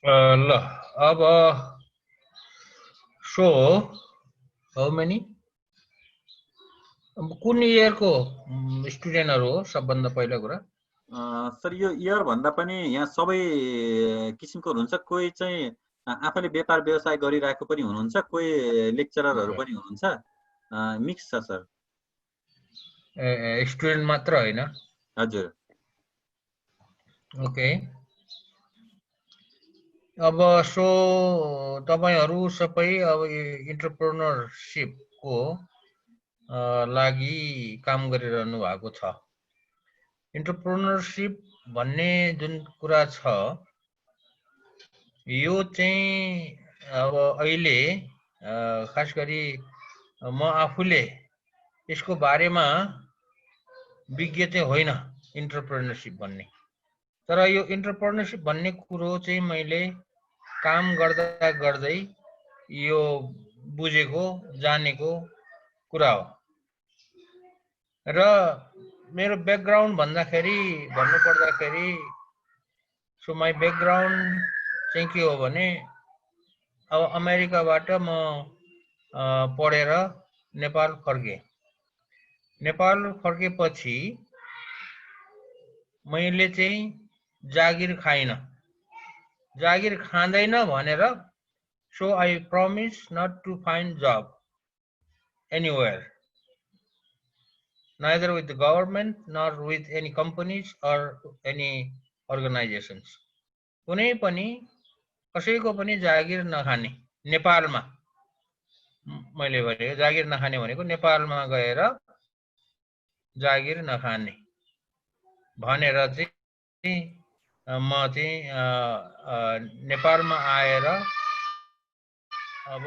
ल अब so how many कुन इयरको स्टुडेन्टहरू हो सबभन्दा पहिलो कुरा? सर यो इयर भन्दा पनि यहाँ सबै किसिमको हुनुहुन्छ। कोही चाहिँ आफैले व्यापार व्यवसाय गरिरहेको पनि हुनुहुन्छ, कोही लेक्चररहरू पनि हुनुहुन्छ। मिक्स छ सर। स्टुडेन्ट मात्र होइन? हजुर। ओके। अब सो तपाईँहरू सबै अब इन्टरप्रेन्योरसिपको लागि काम गरिरहनु भएको छ। इन्टरप्रेन्योरसिप भन्ने जुन कुरा छ यो चाहिँ अब अहिले खास गरी म आफूले यसको बारेमा विज्ञ चाहिँ होइन इन्टरप्रेन्योरसिप भन्ने, तर यो इन्टरप्रेन्योरसिप भन्ने कुरो चाहिँ मैले काम गर्दा गर्दै यो बुझेको जानेको कुरा हो। र मेरो ब्याकग्राउन्ड भन्नुपर्दाखेरि सो माई ब्याकग्राउन्ड चाहिँ के हो भने अब अमेरिकाबाट म पढेर नेपाल फर्केँ। नेपाल फर्केपछि मैले चाहिँ जागिर खाइन, जागिर खाँदैन भनेर so I promise not to find job anywhere, neither with the government nor with any companies or any organizations. कुनै पनि कसैको पनि जागिर नखाने नेपालमा, मैले भनेको जागिर नखाने भनेको नेपालमा गएर जागिर नखाने भनेर चाहिँ म चाहिँ नेपालमा आएर अब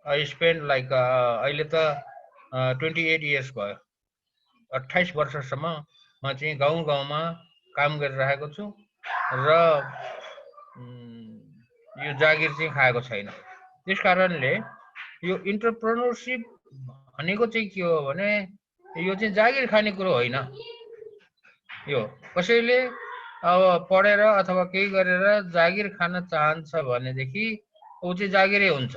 आई स्पेन्ड लाइक अहिले त 28 इयर्स भयो, 28 वर्षसम्म म चाहिँ गाउँ गाउँमा काम गरिरहेको छु र यो जागिर चाहिँ खाएको छैन। त्यस कारणले यो इन्टरप्रेन्योरसिप भनेको चाहिँ के हो भने यो चाहिँ जागिर खाने कुरो होइन। यो कसैले अब पढेर अथवा केही गरेर जागिर खान चाहन्छ भनेदेखि ऊ चाहिँ जागिरै हुन्छ।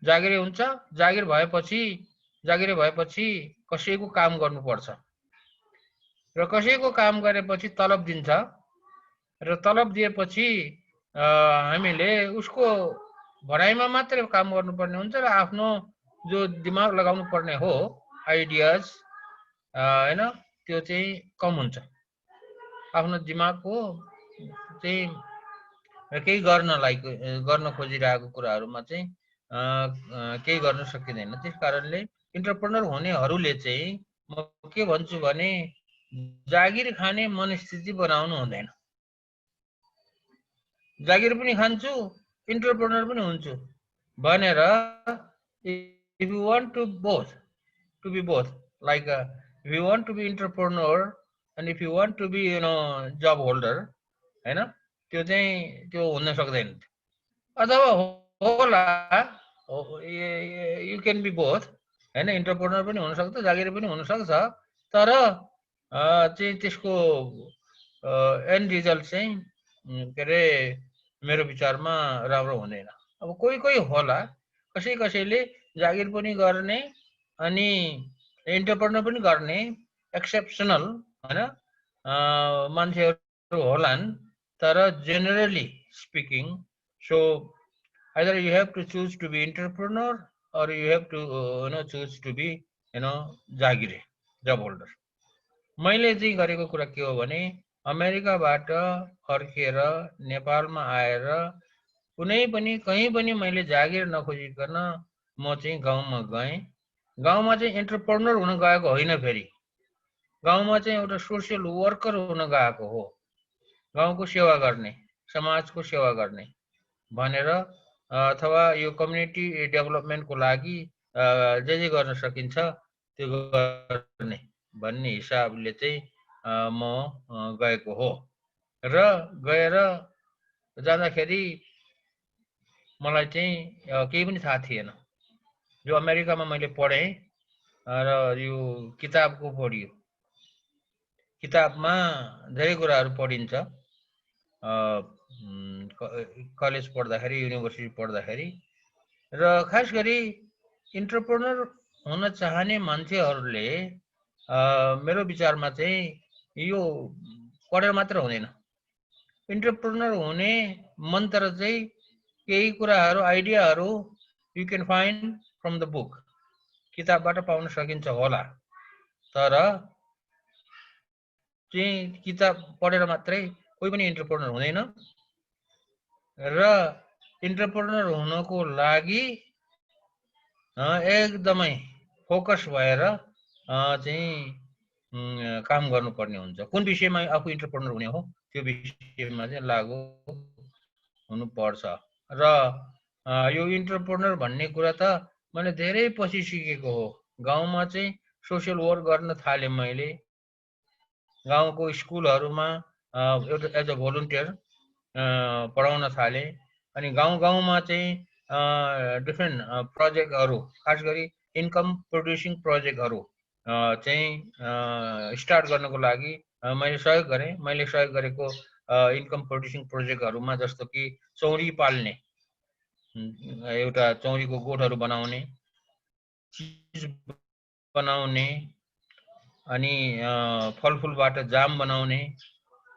जागिरै हुन्छ। जागिरै भएपछि कसैको काम गर्नुपर्छ र कसैको काम गरेपछि तलब दिन्छ र तलब दिएपछि हामीले उसको भनाइमा मात्रै काम गर्नुपर्ने हुन्छ र आफ्नो जो दिमाग लगाउनु पर्ने हो आइडियाज हैन त्यो चाहिँ कम हुन्छ। आफ्नो दिमागको चाहिँ केही गर्न खोजिरहेको कुराहरुमा चाहिँ केही गर्न सकिदैन। त्यस कारणले इन्टरप्रेन्योर हुनेहरूले चाहिँ म के भन्छु भने जागिर खाने मनस्थिति बनाउनु हुँदैन। जागिर पनि खान्छु इन्टरप्रेन्योर पनि हुन्छु भनेर if you want to be both like if you want to be entrepreneur and if you want to be job holder हैन त्यो चाहिँ त्यो हुन सक्दैन। अथवा होला you can be both हैन इन्टरप्रेन्योर पनि हुन सक्छ जागिर पनि हुन सक्छ तर चाहिँ त्यसको एन्ड रिजल्ट चाहिँ के रे मेरो विचारमा राम्रो हुँदैन। अब कोही कोही होला कसैले जागिर पनि गर्ने अनि इन्टरप्रेन्योर पनि गर्ने एक्सेप्सनल हैन मान्छेहरु होलान् तर generally speaking so either you have to choose to be entrepreneur or you have to choose to be जागिरे जब होल्डर। मैले चाहिँ गरेको कुरा के हो भने अमेरिकाबाट फर्केर नेपालमा आएर कुनै पनि कहीं पनि मैले जागिर नखोजिकन म चाहिँ गाउँमा गएँ। गाउँमा चाहिँ एन्टरप्रेन्योर हुन गएको होइन, फेरि गाउँमा चाहिँ एउटा सोशल वर्कर हुन गएको हो। गाउँको सेवा गर्ने समाजको सेवा गर्ने भनेर अथवा यो कम्युनिटी डेभलपमेन्टको लागि जे गर्न सकिन्छ त्यो गर्ने भन्ने हिसाबले चाहिँ म गएको हो र गएर जाँदाखेरि मलाई चाहिँ केही पनि थाहा थिएन। जो अमेरिकामा मैले पढेँ र यो किताबको पढियो किताबमा धेरै कुराहरू पढिन्छ कलेज पढ्दाखेरि युनिभर्सिटी पढ्दाखेरि र खास गरी इन्टरप्रेनर हुन चाहने मान्छेहरूले मेरो विचारमा चाहिँ यो पढेर मात्र हुँदैन इन्टरप्रेनर हुने मन्त्र चाहिँ केही कुराहरू आइडियाहरू you can find from the book किताबबाट पाउन सकिन्छ होला तर चाहिँ किताब पढेर मात्रै कोही पनि इन्टरप्रेनर हुँदैन र इन्टरप्रेनर हुनको लागि एकदमै फोकस भएर चाहिँ काम गर्नुपर्ने हुन्छ कुन विषयमा आफू इन्टरप्रेनर हुने हो त्यो विषयमा चाहिँ लागु हुनुपर्छ र यो इन्टरप्रेनर भन्ने कुरा त मैले धेरै पछि सिकेको हो गाउँमा चाहिँ सोशल वर्क गर्न थालेँ मैले गाउँको स्कुलहरूमा एउटा एज अ भोलिन्टियर पढाउन थालेँ अनि गाउँमा चाहिँ डिफ्रेन्ट प्रोजेक्टहरू खास गरी इन्कम प्रोड्युसिङ प्रोजेक्टहरू चाहिँ स्टार्ट गर्नको लागि मैले सहयोग गरेँ मैले सहयोग गरेको इन्कम प्रोड्युसिङ प्रोजेक्टहरूमा जस्तो कि चौरी पाल्ने एउटा चौरीको गोठहरू बनाउने चिज बनाउने अनि फलफुलबाट जाम बनाउने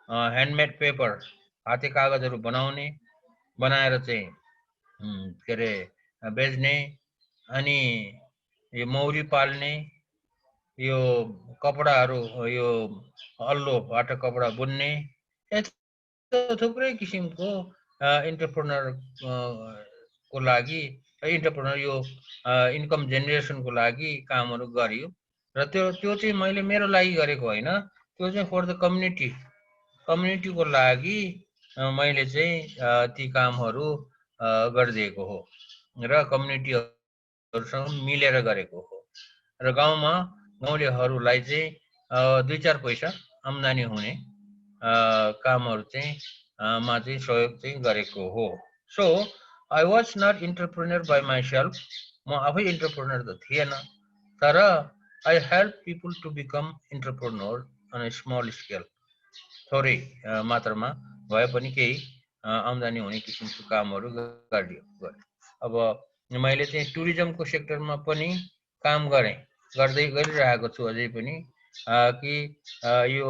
ह्यान्डमेड पेपर हाते कागजहरू बनाएर चाहिँ के अरे बेच्ने अनि यो मौरी पाल्ने यो कपडाहरू यो अल्लोबाट कपडा बुन्ने थुप्रै किसिमको इन्टरप्रेनर को लागि इन्टरप्रेनर यो इन्कम जेनेरेसनको लागि कामहरू गरियो र त्यो चाहिँ मैले मेरो लागि गरेको होइन त्यो चाहिँ फर द कम्युनिटीको लागि मैले चाहिँ ती कामहरू गरिदिएको हो र कम्युनिटीहरूसँग मिलेर गरेको हो र गाउँमा गाउँलेहरूलाई चाहिँ 2-4 पैसा आम्दानी हुने कामहरू चाहिँ मा चाहिँ सहयोग चाहिँ गरेको हो so I was not entrepreneur by myself म आफै इन्टरप्रेनर त थिएन तर I help people to become entrepreneur on a small scale थोरै मात्रामा भए पनि केही आम्दानी हुने किसिमको कामहरू गरियो अब मैले चाहिँ टुरिज्मको सेक्टरमा पनि काम गरिरहेको छु अझै पनि कि यो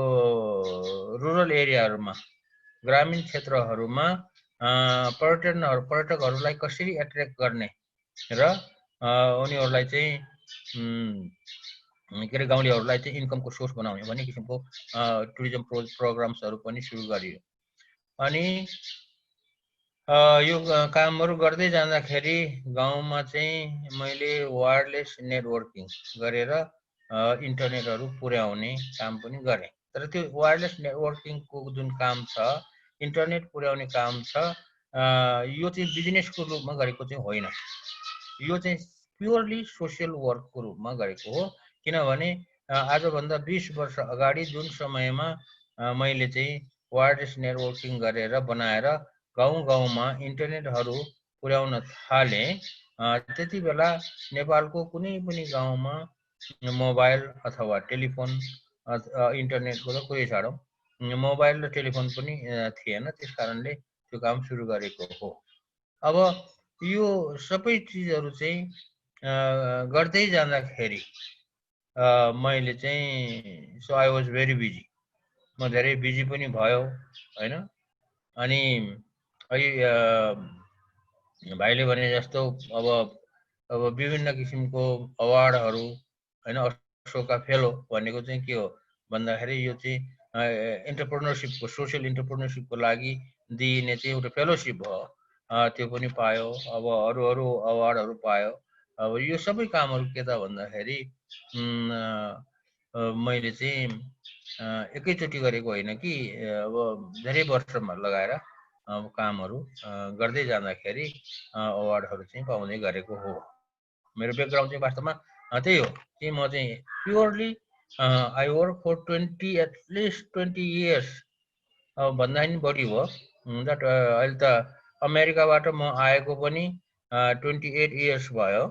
रुरल एरियाहरूमा ग्रामीण क्षेत्रहरूमा पर्यटकहरूलाई कसरी एट्र्याक्ट गर्ने र उनीहरूलाई चाहिँ के अरे गाउँलेहरूलाई चाहिँ इन्कमको सोर्स बनाउने भन्ने किसिमको टुरिज्म प्रोग्राम्सहरू पनि सुरु गरियो अनि यो कामहरू गर्दै जाँदाखेरि गाउँमा चाहिँ मैले वायरलेस नेटवर्किङ गरेर इन्टरनेटहरू पुर्याउने काम पनि गरेँ तर त्यो वायरलेस नेटवर्किङको जुन काम छ इन्टरनेट पुर्याउने काम छ यो चाहिँ बिजनेसको रूपमा गरेको चाहिँ होइन यो चाहिँ प्योरली सोसियल वर्कको रूपमा गरेको हो किनभने आजभन्दा 20 वर्ष अगाडि जुन समयमा मैले चाहिँ वायरलेस नेटवर्किङ गरेर बनाएर गाउँमा इन्टरनेटहरू पुर्याउन थाले त्यति बेला नेपालको कुनै पनि गाउँमा मोबाइल अथवा टेलिफोन इन्टरनेटको त कुरै छाडौँ मोबाइल र टेलिफोन पनि थिएन त्यस कारणले त्यो काम सुरु गरेको हो अब यो सबै चिजहरू चाहिँ गर्दै जाँदाखेरि मैले चाहिँ so I was very busy म धेरै बिजी पनि भयो हैन अनि भाइले भने जस्तो अब विभिन्न किसिमको अवार्डहरू हैन अशोका फेलो भनेको चाहिँ के हो भन्दाखेरि यो चाहिँ एन्टरप्रेन्योरशिपको सोशल एन्टरप्रेन्योरशिपको लागि दिइने चाहिँ एउटा फेलोशिप हो त्यो पनि पायो अब अरू अवार्डहरू पायो अब यो सबै कामहरू के त भन्दाखेरि मैले चाहिँ एकैचोटि गरेको होइन कि अब धेरै वर्षमा लगाएर कामहरू गर्दै जाँदाखेरि अवार्डहरू चाहिँ पाउँदै गरेको हो मेरो ब्याकग्राउन्ड चाहिँ वास्तवमा त्यही हो कि म चाहिँ purely I work for 20 at least 20 years भन्दा पनि बढी भयो द्याट अहिले त अमेरिकाबाट म आएको पनि 28 इयर्स भयो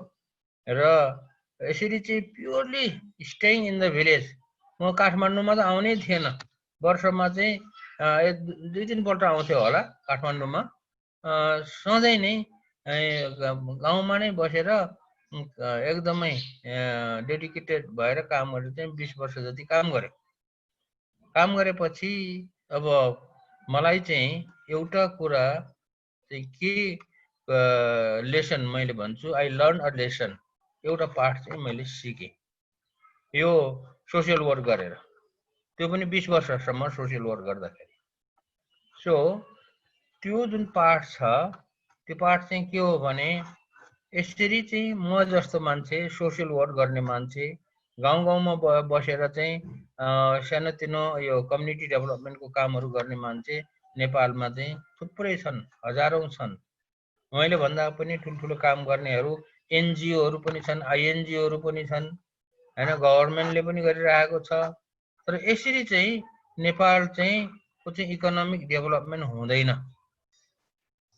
र यसरी चाहिँ purely staying in the village म काठमाडौँमा त आउनै थिएन, वर्षमा चाहिँ 2-3 पल्ट आउँथ्यो होला काठमाडौँमा। सधैँ नै गाउँमा नै बसेर एकदमै डेडिकेटेड भएर काम गरेर चाहिँ 20 वर्ष जति काम गरे। काम गरेपछि अब मलाई चाहिँ एउटा कुरा चाहिँ के लेसन मैले भन्छु, आई लर्न अ लेसन, एउटा पाठ चाहिँ मैले सिकेँ यो सोसियल वर्क गरेर, त्यो पनि 20 वर्षसम्म सोसियल वर्क गर्दाखेरि। सो त्यो जुन पाठ छ त्यो पाठ चाहिँ के हो भने यसरी चाहिँ म जस्तो मान्छे, सोसियल वर्क गर्ने मान्छे गाउँ गाउँमा बसेर चाहिँ सानोतिनो यो कम्युनिटी डेभलपमेन्टको कामहरू गर्ने मान्छे नेपालमा चाहिँ थुप्रै छन्, हजारौं छन्। मैले भन्दा पनि ठुल्ठुलो काम गर्नेहरू एनजिओहरू पनि छन्, आइएनजिओहरू पनि छन् हैन, गभर्नमेन्टले पनि गरिरहेको छ। तर यसरी चाहिँ नेपाल चाहिँ को चाहिँ इकोनोमिक डेभलपमेन्ट हुँदैन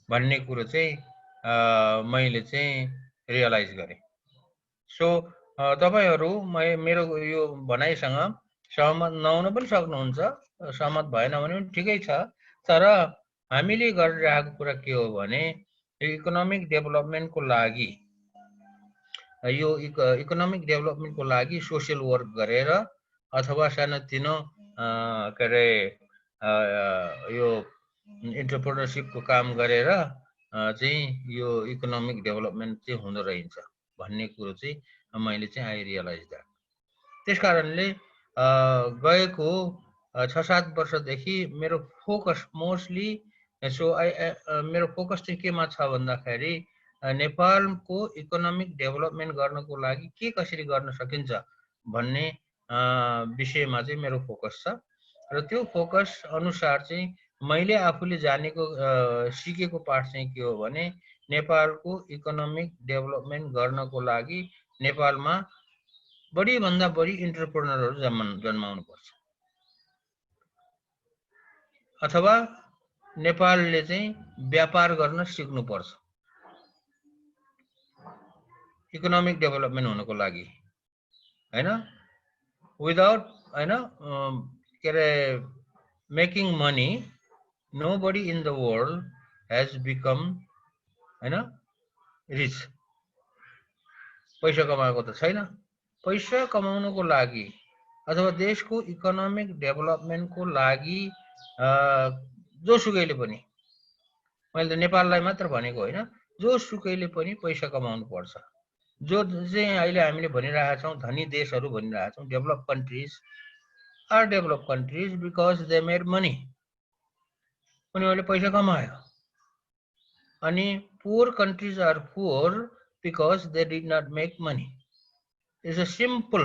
भन्ने कुरो चाहिँ मैले चाहिँ रियलाइज गरेँ। सो तपाईहरु मेरो यो भनाइसँग सहमत नहुन पनि सक्नुहुन्छ, सहमत भएन भने पनि ठिकै छ। तर हामीले गरिरहेको कुरा के हो भने इकोनोमिक डेभलपमेन्टको लागि, यो इकोनोमिक डेभलपमेन्टको लागि सोसियल वर्क गरेर अथवा सानोतिनो के अरे यो एन्टरप्रेन्योरशिपको काम गरेर चाहिँ यो इकोनोमिक डेभलपमेन्ट चाहिँ हुँदो रहेछ भन्ने कुरो चाहिँ मैले चाहिँ आई रियलाइज दैट। त्यसकारणले गएको 6-7 वर्षदेखि मेरो फोकस मोस्टली मेरो फोकस चाहिँ केमा छ भन्दाखेरि नेपालको इकोनोमिक डेभलपमेन्ट गर्नको लागि के कसरी गर्न सकिन्छ भन्ने विषयमा चाहिँ मेरो फोकस छ। र त्यो फोकस अनुसार चाहिँ मैले आफूले जानेको सिकेको पाठ चाहिँ के हो भने नेपालको इकोनोमिक डेभलपमेन्ट गर्नको लागि नेपालमा बढी भन्दा बढी एन्टरप्रेन्योरहरु जन्माउनु पर्छ, अथवा नेपालले चाहिँ व्यापार गर्न सिक्नु पर्छ इकोनोमिक डेभलपमेन्ट हुनको लागि, हैन। विदाउट हैन के अरे making money nobody in the world has become हैन रिच। पैसा कमाएको त छैन। पैसा कमाउनको लागि अथवा देशको इकोनोमिक डेभलपमेन्टको लागि जोसुकैले पनि, मैले त नेपाललाई मात्र भनेको होइन, जोसुकैले पनि पैसा कमाउनु पर्छ। जो चाहिँ अहिले हामीले भनिरहेका छौं धनी देशहरू भनिरहेका छौं, develop countries are develop countries because they made money, उनीहरूले पैसा कमायो। अनि poor countries are poor because they did not make money. It's a simple,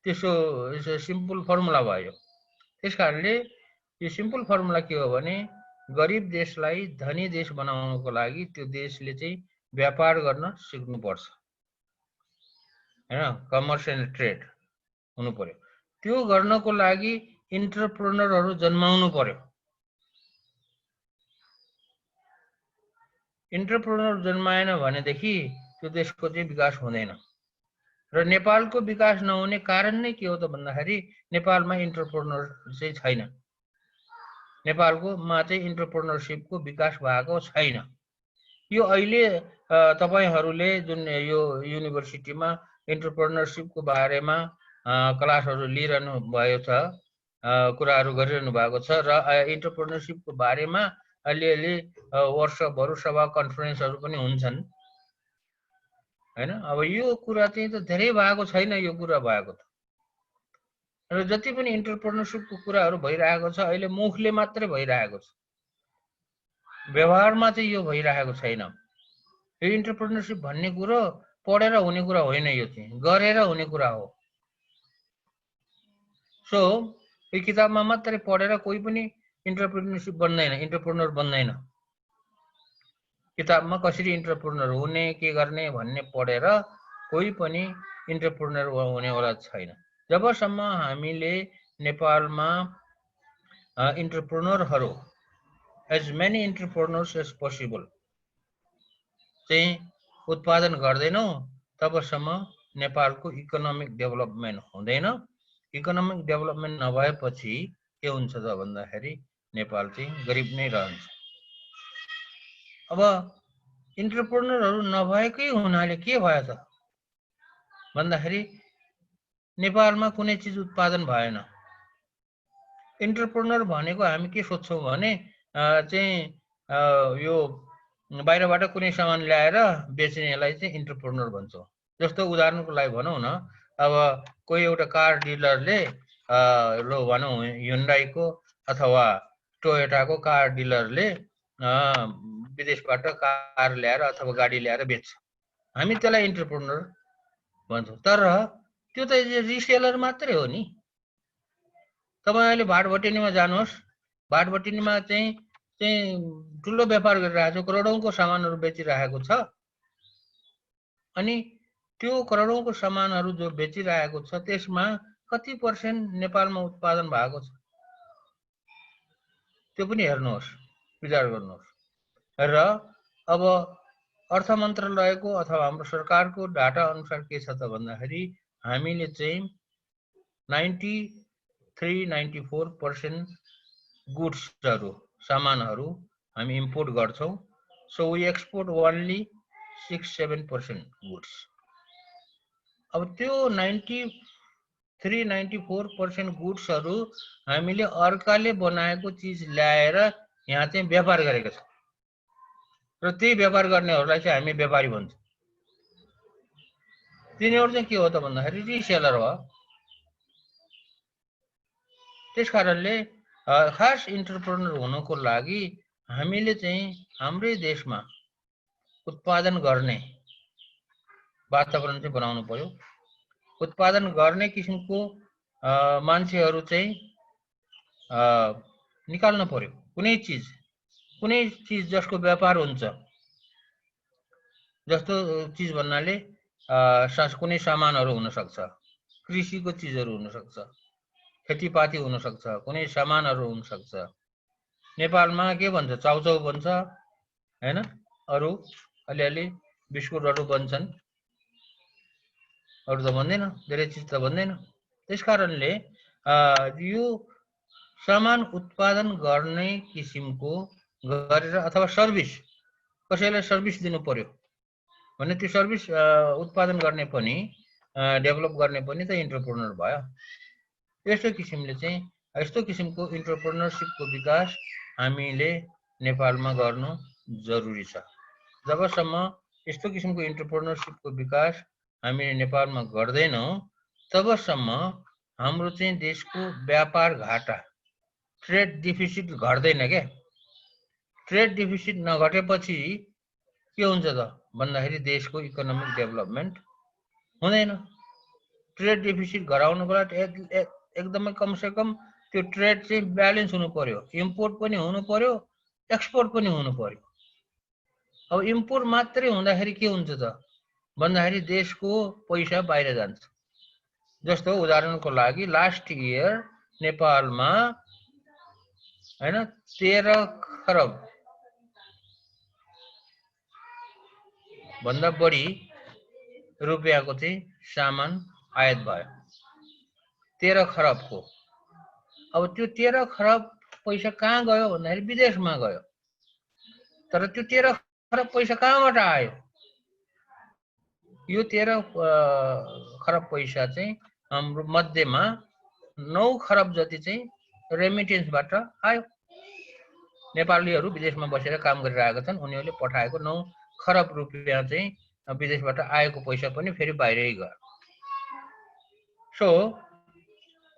त्यसो इट्स अ सिम्पल फर्मुला भयो। त्यसकारणले यो सिम्पल फर्मुला के हो भने गरिब देशलाई धनी देश बनाउनको लागि त्यो देशले चाहिँ व्यापार गर्न सिक्नु पर्छ, हैन, कमर्स एन्ड ट्रेड हुनु पर्यो। त्यो गर्नको लागि एन्टरप्रेन्योरहरु जन्माउनु पर्यो। एन्टरप्रेन्योर जन्माएन भनेदेखि त्यो देशको चाहिँ विकास हुँदैन। र नेपालको विकास नहुने कारण नै के हो त भन्दाखेरि नेपालमा एन्टरप्रेन्योर चाहिँ छैन, नेपालको मा चाहिँ एन्टरप्रेन्योरशिपको विकास भएको छैन। यो अहिले तपाईहरुले जुन यो युनिभर्सिटीमा एन्टरप्रेन्योरशिपको बारेमा क्लासहरु लिइरहनु भएको छ, कुराहरु गरिरहनु भएको छ र एन्टरप्रेन्योरशिपको बारेमा अलिअलि वर्षभर सभा कन्फरेन्सहरु पनि हुन्छन्, हैन। अब यो कुरा चाहिँ त धेरै भएको छैन, यो कुरा भएको त। र जति पनि एन्टरप्रेन्योरशिपको कुराहरु भइरहेको छ अहिले मुखले मात्रै भइरहेको छ, व्यवहारमा चाहिँ यो भइरहेको छैन। यो एन्टरप्रेन्योरशिप भन्ने कुरो पढेर हुने कुरा होइन, यो चाहिँ गरेर हुने कुरा हो। सो यो किताबमा मात्रै पढेर कोही पनि एन्टरप्रेन्योरशिप बन्दैन, एन्टरप्रेन्योर बन्दैन। किताबमा कसरी एन्टरप्रेन्योर हुने के गर्ने भन्ने पढेर कोही पनि एन्टरप्रेन्योर हुनेवाला छैन। जबसम्म हामीले नेपालमा एन्टरप्रेन्योरहरु as many entrepreneurs as possible चाहिँ उत्पादन गर्दैनौं तबसम्म नेपालको इकोनोमिक डेभलपमेन्ट हुँदैन इकोनोमिक डेभलपमेन्ट नभएपछि के हुन्छ त भन्दाखेरि नेपाल चाहिँ गरिब नै रहन्छ। अब इन्टरप्रेन्योरहरू नभएकै हुनाले के भयो त भन्दाखेरि नेपालमा कुनै चिज उत्पादन भएन। इन्टरप्रेन्योर भनेको हामी के सोच्छौँ भने चाहिँ यो बाहिरबाट कुनै सामान ल्याएर बेच्नेलाई चाहिँ इन्टरप्रेन्योर भन्छौँ। जस्तो उदाहरणको लागि भनौँ न, अब कोही एउटा कार डिलरले लो भनौँ ह्युन्डाईको अथवा टोयोटाको कार डिलरले विदेशबाट कार ल्याएर अथवा गाडी ल्याएर बेच्छ, हामी त्यसलाई इन्टरप्रेन्योर भन्छौँ। तर त्यो त रिसेलर मात्रै हो नि। तपाईँ अहिले भाटभटिनीमा जानुहोस्, भाटभटिनीमा चाहिँ ठुलो व्यापार गरिरहेको छ, करोडौँको सामानहरू बेचिरहेको छ। अनि त्यो करोडौँको सामानहरू जो बेचिरहेको छ त्यसमा कति पर्सेन्ट नेपालमा उत्पादन भएको छ त्यो पनि हेर्नुहोस्, विचार गर्नुहोस्। र अब अर्थ मन्त्रालयको अथवा हाम्रो सरकारको डाटा अनुसार के छ त भन्दाखेरि हामीले चाहिँ 93-94% गुड्सहरू सामानहरू हामी इम्पोर्ट गर्छौँ। So we export only 6-7% goods. अब त्यो 93-94% गुड्सहरू हामीले अर्काले बनाएको चिज ल्याएर यहाँ चाहिँ व्यापार गरेका छौँ र त्यही व्यापार गर्नेहरूलाई चाहिँ हामी व्यापारी भन्छौँ। तिनीहरू चाहिँ के हो त भन्दाखेरि रिसेलर हो। त्यसकारणले खास इन्टरप्रेन्योर हुनको लागि हामीले चाहिँ हाम्रै देशमा उत्पादन गर्ने वातावरण चाहिँ बनाउनु पर्यो। उत्पादन गर्ने किसिमको मान्छेहरू चाहिँ निकाल्न पर्यो। कुनै चिज जसको व्यापार हुन्छ, जस्तो चिज भन्नाले कुनै सामानहरू हुन सक्छ, कृषिको चिजहरू हुन सक्छ, खेतीपाती हुन सक्छ, कुनै सामानहरू हुन सक्छ। नेपालमा के भन्छ, चाउचाउ भन्छ हैन, अरू अलिअलि बिस्कुटहरू बन्छन्, अरू त भन्दैन, धेरै चिज त भन्दैन। त्यसकारणले यो सामान उत्पादन गर्ने किसिमको गरेर अथवा सर्भिस, कसैलाई सर्भिस दिनु पर्यो भने त्यो सर्भिस उत्पादन गर्ने पनि डेभलप गर्ने पनि त इन्टरप्रेन्योर भयो। यस्तो किसिमले चाहिँ यस्तो किसिमको इन्टरप्रेन्योरसिपको विकास हामीले नेपालमा गर्नु जरुरी छ। जबसम्म यस्तो किसिमको इन्टरप्रेन्योरसिपको विकास हामीले नेपालमा गर्दैनौँ तबसम्म हाम्रो चाहिँ देशको व्यापार घाटा, ट्रेड डिफिसिट घट्दैन क्या। ट्रेड डिफिसिट नघटेपछि के हुन्छ त भन्दाखेरि देशको इकोनोमिक डेभलपमेन्ट हुँदैन। ट्रेड डिफिसिट घटाउनको लागि एकदमै कमसेकम त्यो ट्रेड चाहिँ ब्यालेन्स हुनु पर्यो। इम्पोर्ट पनि हुनु पर्यो, एक्सपोर्ट पनि हुनु पर्यो। अब इम्पोर्ट मात्रै हुँदाखेरि के हुन्छ त भन्दाखेरि देशको पैसा बाहिर जान्छ। जस्तो उदाहरणको लागि लास्ट इयर नेपालमा हैन 13 खरब भन्दा बढी रुपियाँको चाहिँ सामान आयात भयो, 13 खरबको। अब त्यो 13 खरब पैसा कहाँ गयो भन्दाखेरि विदेशमा गयो। तर त्यो 13 खरब पैसा कहाँबाट आयो? यो 13 खरब पैसा चाहिँ हाम्रो मध्येमा 9 खरब जति चाहिँ रेमिटेन्सबाट आयो। नेपालीहरू विदेशमा बसेर काम गरिरहेका छन्, उनीहरूले पठाएको 9 खरब रुपियाँ चाहिँ विदेशबाट आएको पैसा पनि फेरि बाहिरै गयो। So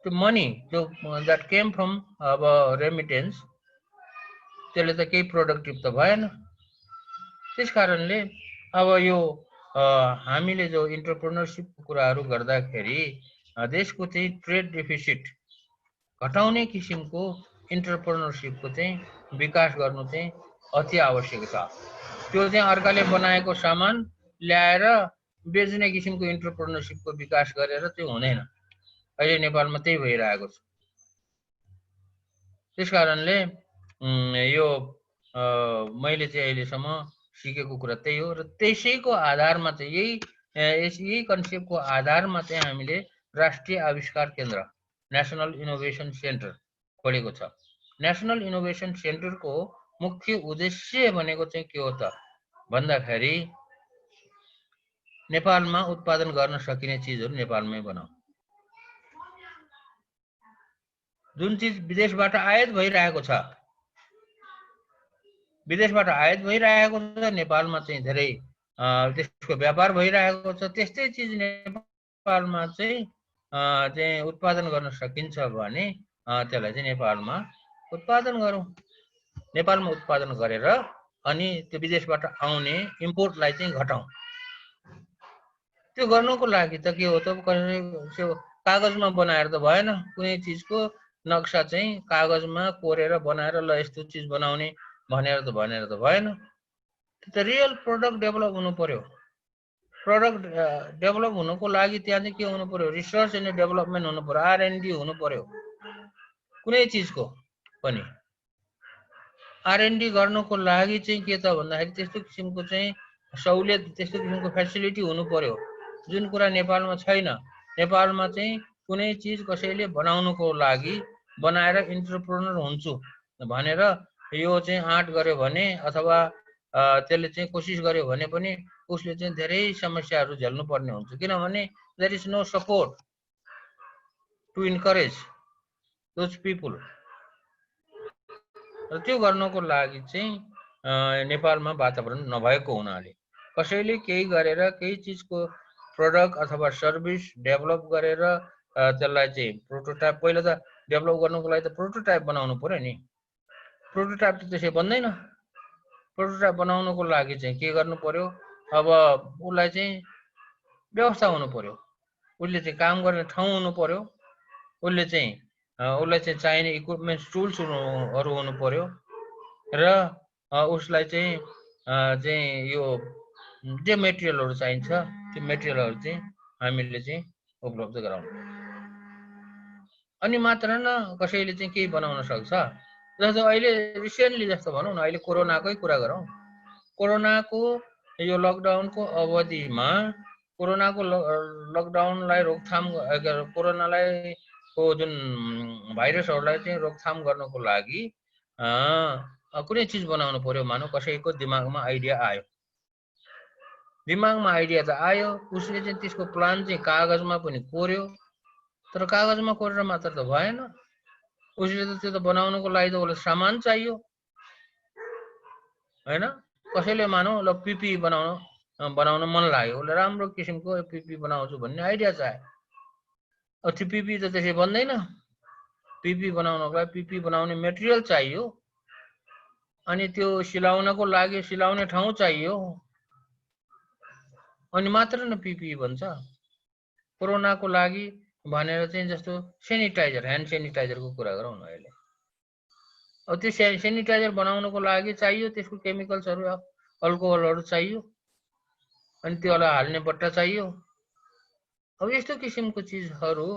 the money that came from our remittance त्यसले त केही प्रोडक्टिभ त भएन। त्यसकारणले अब यो हामीले जो इन्टरप्रेन्योरसिपको कुराहरू गर्दाखेरि देशको चाहिँ ट्रेड डेफिसिट घटाउने किसिमको इन्टरप्रेन्योरसिपको चाहिँ विकास गर्नु चाहिँ अति आवश्यक छ। त्यो चाहिँ अर्काले बनाएको सामान ल्याएर बेच्ने किसिमको इन्टरप्रेन्योरसिपको विकास गरेर त्यो हुँदैन। अहिले नेपालमा त्यही भइरहेको छ। त्यसकारणले यो मैले चाहिँ अहिलेसम्म सिकेको कुरा त्यही हो र त्यसैको आधारमा चाहिँ यही कन्सेप्टको आधारमा चाहिँ हामीले राष्ट्रिय आविष्कार केन्द्र नेशनल इनोभेसन सेन्टर खोलेको छ। नेशनल इनोभेसन सेन्टरको मुख्य उद्देश्य भनेको चाहिँ के हो त भन्दाखेरि नेपालमा उत्पादन गर्न सकिने चिजहरू नेपालमै बनाऊ। जुन चिज विदेशबाट आयात भइरहेको छ, विदेशबाट आयात भइरहेको छ, नेपालमा चाहिँ धेरै त्यसको व्यापार भइरहेको छ, त्यस्तै चिज नेपालमा चाहिँ उत्पादन गर्न सकिन्छ भने त्यसलाई चाहिँ नेपालमा उत्पादन गरौँ। नेपालमा उत्पादन गरेर अनि त्यो विदेशबाट आउने इम्पोर्टलाई चाहिँ घटाउँ। त्यो गर्नको लागि त के हो त कागजमा बनाएर त भएन। कुनै चिजको नक्सा चाहिँ कागजमा कोरेर बनाएर ल यस्तो चिज बनाउने भनेर त भएन। त्यो त रियल प्रोडक्ट डेभलप हुनु पर्यो। प्रोडक्ट डेभलप हुनुको लागि त्यहाँ चाहिँ के हुनु पर्यो, रिसर्च एन्ड डेभलपमेन्ट हुनु पर्यो, R&D हुनु पर्यो। कुनै चिजको पनि R&D गर्नको लागि चाहिँ के त भन्दाखेरि त्यस्तो किसिमको चाहिँ सहुलियत, त्यस्तो किसिमको फेसिलिटी हुनु पर्यो, जुन कुरा नेपालमा छैन। नेपालमा चाहिँ कुनै चिज कसैले बनाउनुको लागि बनाएर इन्टरप्रेन्योर हुन्छु भनेर यो चाहिँ आँट गर्यो भने अथवा त्यसले चाहिँ कोसिस गर्यो भने पनि उसले चाहिँ धेरै समस्याहरू झेल्नु पर्ने हुन्छ, किनभने there is no support to encourage those people. र त्यो गर्नको लागि चाहिँ नेपालमा वातावरण नभएको हुनाले कसैले केही गरेर केही चिजको प्रोडक्ट अथवा सर्भिस डेभलप गरेर त्यसलाई चाहिँ प्रोटोटाइप, पहिला त डेभलप गर्नुको लागि त प्रोटोटाइप बनाउनु पर्यो नि। प्रोटोटाइप त त्यसै बन्दैन। प्रोटोटाइप बनाउनुको लागि चाहिँ के गर्नु पर्यो, अब उसलाई चाहिँ व्यवस्था हुनु पर्यो, उसले चाहिँ काम गर्ने ठाउँ हुनु पर्यो, उसलाई चाहिँ चाहिने इक्विपमेन्ट्स टुल्सहरू हुनु पर्यो र उसलाई चाहिँ यो जे मेटेरियलहरू चाहिन्छ त्यो मेटेरियलहरू चाहिँ हामीले चाहिँ उपलब्ध गराउनु। अनि मात्र न कसैले चाहिँ केही बनाउन सक्छ। जस्तो अहिले रिसेन्टली जस्तो भनौँ न, अहिले कोरोनाकै कुरा गरौँ। कोरोनाको यो लकडाउनको अवधिमा कोरोनाको लकडाउनलाई रोकथाम, कोरोनालाई को जुन भाइरसहरूलाई चाहिँ रोकथाम गर्नको लागि कुनै चिज बनाउनु पर्यो। मानौँ कसैको दिमागमा आइडिया आयो, दिमागमा आइडिया त आयो, उसले चाहिँ त्यसको प्लान चाहिँ कागजमा पनि कोर्यो, तर कागजमा कोरेर मात्र त भएन। उसले त त्यो त बनाउनुको लागि त उसलाई सामान चाहियो हैन। कसैले मानौँ ल पिपी बनाउन मन लाग्यो, उसले राम्रो किसिमको पिपी बनाउँछु भन्ने आइडिया चाहियो। अब त्यो पिपी त त्यसै बन्दैन। पिपी बनाउनको लागि पिपी बनाउने मेटेरियल चाहियो, अनि त्यो सिलाउनको लागि सिलाउने ठाउँ चाहियो, अनि मात्र न पिपी बन्छ। कोरोनाको लागि भनेर चाहिँ जस्तो सेनिटाइजर, ह्यान्ड सेनिटाइजरको कुरा गरौँ न अहिले। अब त्यो सेनिटाइजर बनाउनको लागि चाहियो त्यसको केमिकल्सहरू, अल्कोहलहरू चाहियो, अनि त्योलाई हाल्ने बट्टा चाहियो। अब यस्तो किसिमको चिजहरू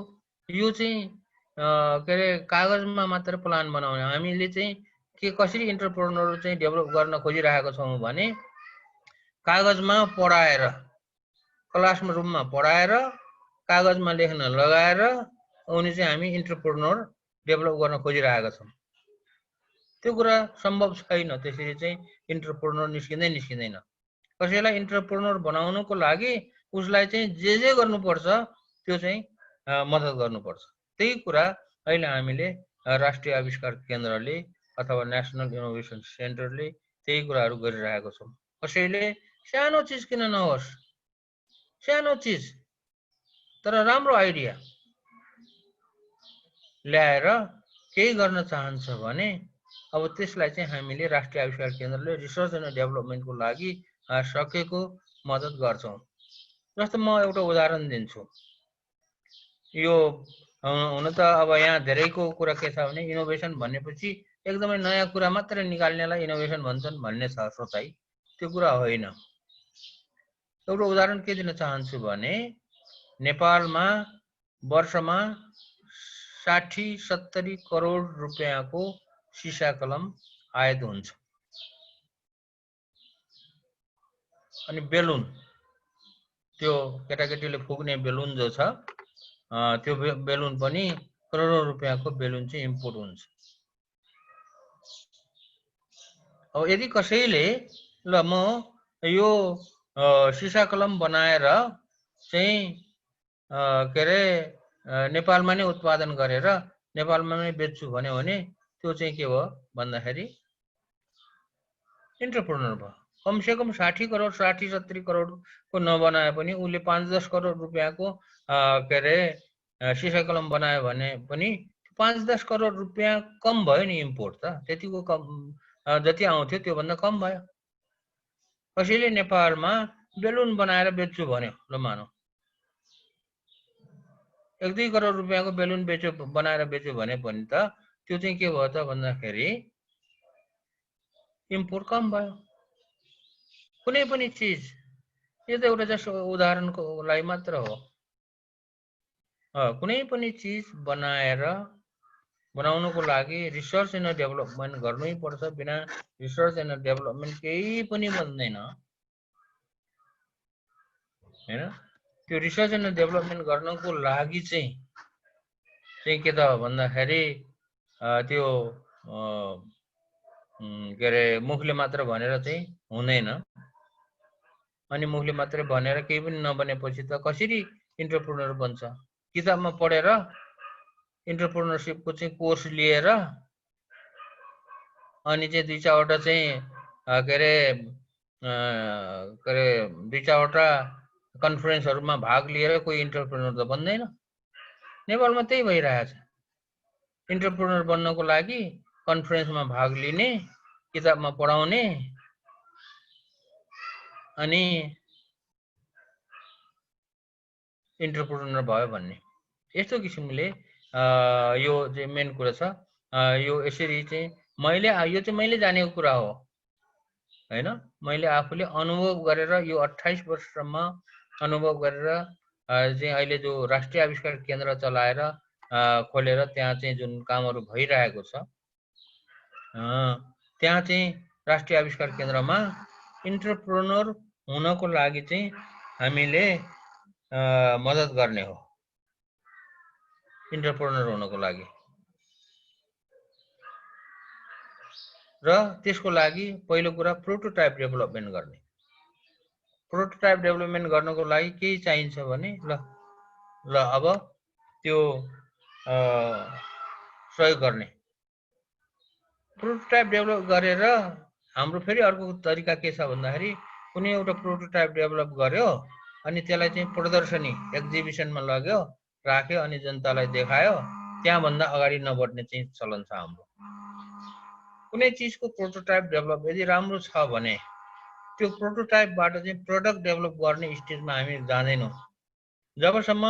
यो चाहिँ के अरे कागजमा मात्र प्लान बनाउने। हामीले चाहिँ के कसरी इन्टरप्रेन्योर चाहिँ डेभलप गर्न खोजिरहेको छौँ भने कागजमा पढाएर, क्लासमा रुममा पढाएर कागजमा लेख्न लगाएर उनी चाहिँ हामी इन्टरप्रेन्योर डेभलप गर्न खोजिरहेका छौँ। त्यो कुरा सम्भव छैन। त्यसरी चाहिँ इन्टरप्रेन्योर निस्किँदैन। कसैलाई इन्टरप्रेन्योर बनाउनको लागि उसलाई चाहिँ जे गर्नुपर्छ त्यो चाहिँ मद्दत गर्नुपर्छ। त्यही कुरा अहिले हामीले राष्ट्रिय आविष्कार केन्द्रले अथवा नेशनल इनोभेसन सेन्टरले त्यही कुराहरू गरिरहेको छौँ। कसैले सानो चिज किन नहोस्, सानो चिज तर राम्रो आइडिया ल्याएर केही गर्न चाहन्छ भने अब त्यसलाई चाहिँ हामीले राष्ट्रिय आविष्कार केन्द्रले रिसर्च एन्ड डेभलपमेन्टको लागि सकेको मद्दत गर्छौँ। जस्तो म एउटा उदाहरण दिन्छु। यो हुन त अब यहाँ धेरैको कुरा के छ भने इनोभेसन भनेपछि एकदमै नयाँ कुरा मात्र निकाल्नेलाई इनोभेसन भन्छन् भन्ने छ सोचाइ। त्यो कुरा होइन। एउटा उदाहरण के दिन चाहन्छु भने नेपालमा वर्षमा 60-70 करोड रुपियाँको सिसा कलम आयात हुन्छ। अनि बेलुन, त्यो केटाकेटीले फुक्ने बेलुन जो छ त्यो बेलुन पनि करोडौं रुपियाँको बेलुन चाहिँ इम्पोर्ट हुन्छ। अब यदि कसैले ल म यो सिसा कलम बनाएर चाहिँ के अरे नेपालमा नै उत्पादन गरेर नेपालमा नै बेच्छु भन्यो भने त्यो चाहिँ के हो भन्दाखेरि इन्टरप्रेन्योर भयो। कमसेकम 60 करोड 60-70 करोडको नबनाए पनि उसले 5-10 करोड रुपियाँको के अरे सिसा कलम बनायो भने पनि 5-10 करोड रुपियाँ कम भयो नि इम्पोर्ट त, त्यतिको कम जति आउँथ्यो त्योभन्दा कम भयो। कसैले नेपालमा बेलुन बनाएर बेच्छु भन्यो, ल मानौ 1-2 करोड रुपियाँको बेलुन बनाएर बेच्यो भने पनि त त्यो चाहिँ के भयो त भन्दाखेरि इम्पोर्ट कम भयो। कुनै पनि चिज, यो त एउटा जस्तो उदाहरणको लागि मात्र हो। कुनै पनि चिज बनाउनको लागि रिसर्च एन्ड डेभलपमेन्ट गर्नै पर्छ। बिना रिसर्च एन्ड डेभलपमेन्ट केही पनि बन्दैन हैन। त्यो रिसर्च एन्ड डेभलपमेन्ट गर्नको लागि चाहिँ के त भन्दाखेरि त्यो के अरे मुखले मात्र भनेर चाहिँ हुँदैन। अनि मुखले मात्रै भनेर केही पनि नबनेपछि त कसरी इन्टरप्रेन्योर बन्छ? किताबमा पढेर इन्टरप्रेन्योरशिपको चाहिँ कोर्स लिएर अनि चाहिँ 2-4वटा चाहिँ के अरे 2-4वटा कन्फरेन्सहरुमा भाग लिएर कोही इन्टरप्रेन्योर त बन्दैन। नेपालमा त्यही भइरहेछ। इन्टरप्रेन्योर बन्नको लागि कन्फरेन्समा भाग लिने, किताबमा पढाउने अनि इन्टरप्रेन्योर भयो भन्ने, यस्तो किसिमले यो चाहिँ मेन कुरा छ। यो यसरी चाहिँ यो चाहिँ मैले जानेको कुरा हो हैन। मैले आफूले अनुभव गरेर यो 28 वर्षसम्म अनुभव गरेर चाहिँ अहिले जो राष्ट्रिय आविष्कार केन्द्र चलाएर खोलेर त्यहाँ चाहिँ जुन कामहरु भइरहेको छ, त्यहाँ चाहिँ राष्ट्रिय आविष्कार केन्द्रमा इन्टरप्रेन्योर हुनको लागि चाहिँ हामीले मद्दत गर्ने हो। इन्टरप्रेन्योर हुनको लागि र त्यसको लागि पहिलो कुरा प्रोटोटाइप डेभलपमेन्ट गर्ने। प्रोटोटाइप डेभलपमेन्ट गर्नको लागि के चाहिन्छ भने ल अब त्यो प्रयोग गर्ने। प्रोटोटाइप डेभलप गरेर हाम्रो फेरि अर्को तरिका के छ भन्दाखेरि कुनै एउटा प्रोटोटाइप डेभलप गर्यो अनि त्यसलाई चाहिँ प्रदर्शनी एक्जिबिसनमा लग्यो, राख्यो अनि जनतालाई देखायो, त्यहाँ भन्दा अगाडि नबढ्ने चाहिँ चलन छ हाम्रो। कुनै चीजको प्रोटोटाइप डेभलप यदि राम्रो छ भने त्यो प्रोटोटाइपबाट चाहिँ प्रोडक्ट डेभलप गर्ने स्टेजमा हामी जाँदैनौँ। जबसम्म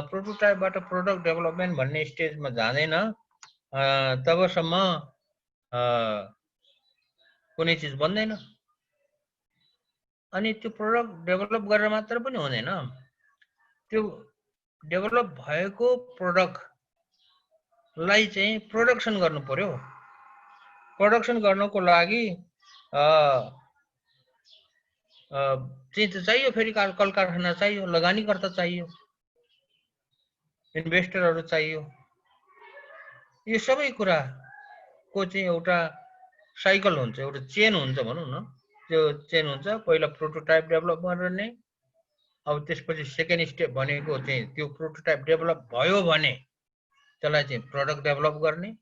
प्रोटोटाइपबाट प्रोडक्ट डेभलपमेन्ट भन्ने स्टेजमा जाँदैन तबसम्म कुनै चीज बन्दैन। अनि त्यो प्रोडक्ट डेभलप गरेर मात्र पनि हुँदैन, त्यो डेभलप भएको प्रोडक्टलाई चाहिँ प्रोडक्सन गर्नु पर्यो। प्रोडक्सन गर्नको लागि चाहियो, फेरि कल कारखाना चाहियो, लगानीकर्ता चाहियो, इन्भेस्टरहरु चाहियो। यो सबै कुराको चाहिँ एउटा साइकल हुन्छ, एउटा चेन हुन्छ भनौँ न। त्यो चेन हुन्छ, पहिला प्रोटोटाइप डेभलप गर्ने, अब त्यसपछि सेकेन्ड स्टेप भनेको चाहिँ त्यो प्रोटोटाइप डेभलप भयो भने त्यसलाई चाहिँ प्रोडक्ट डेभलप गर्ने,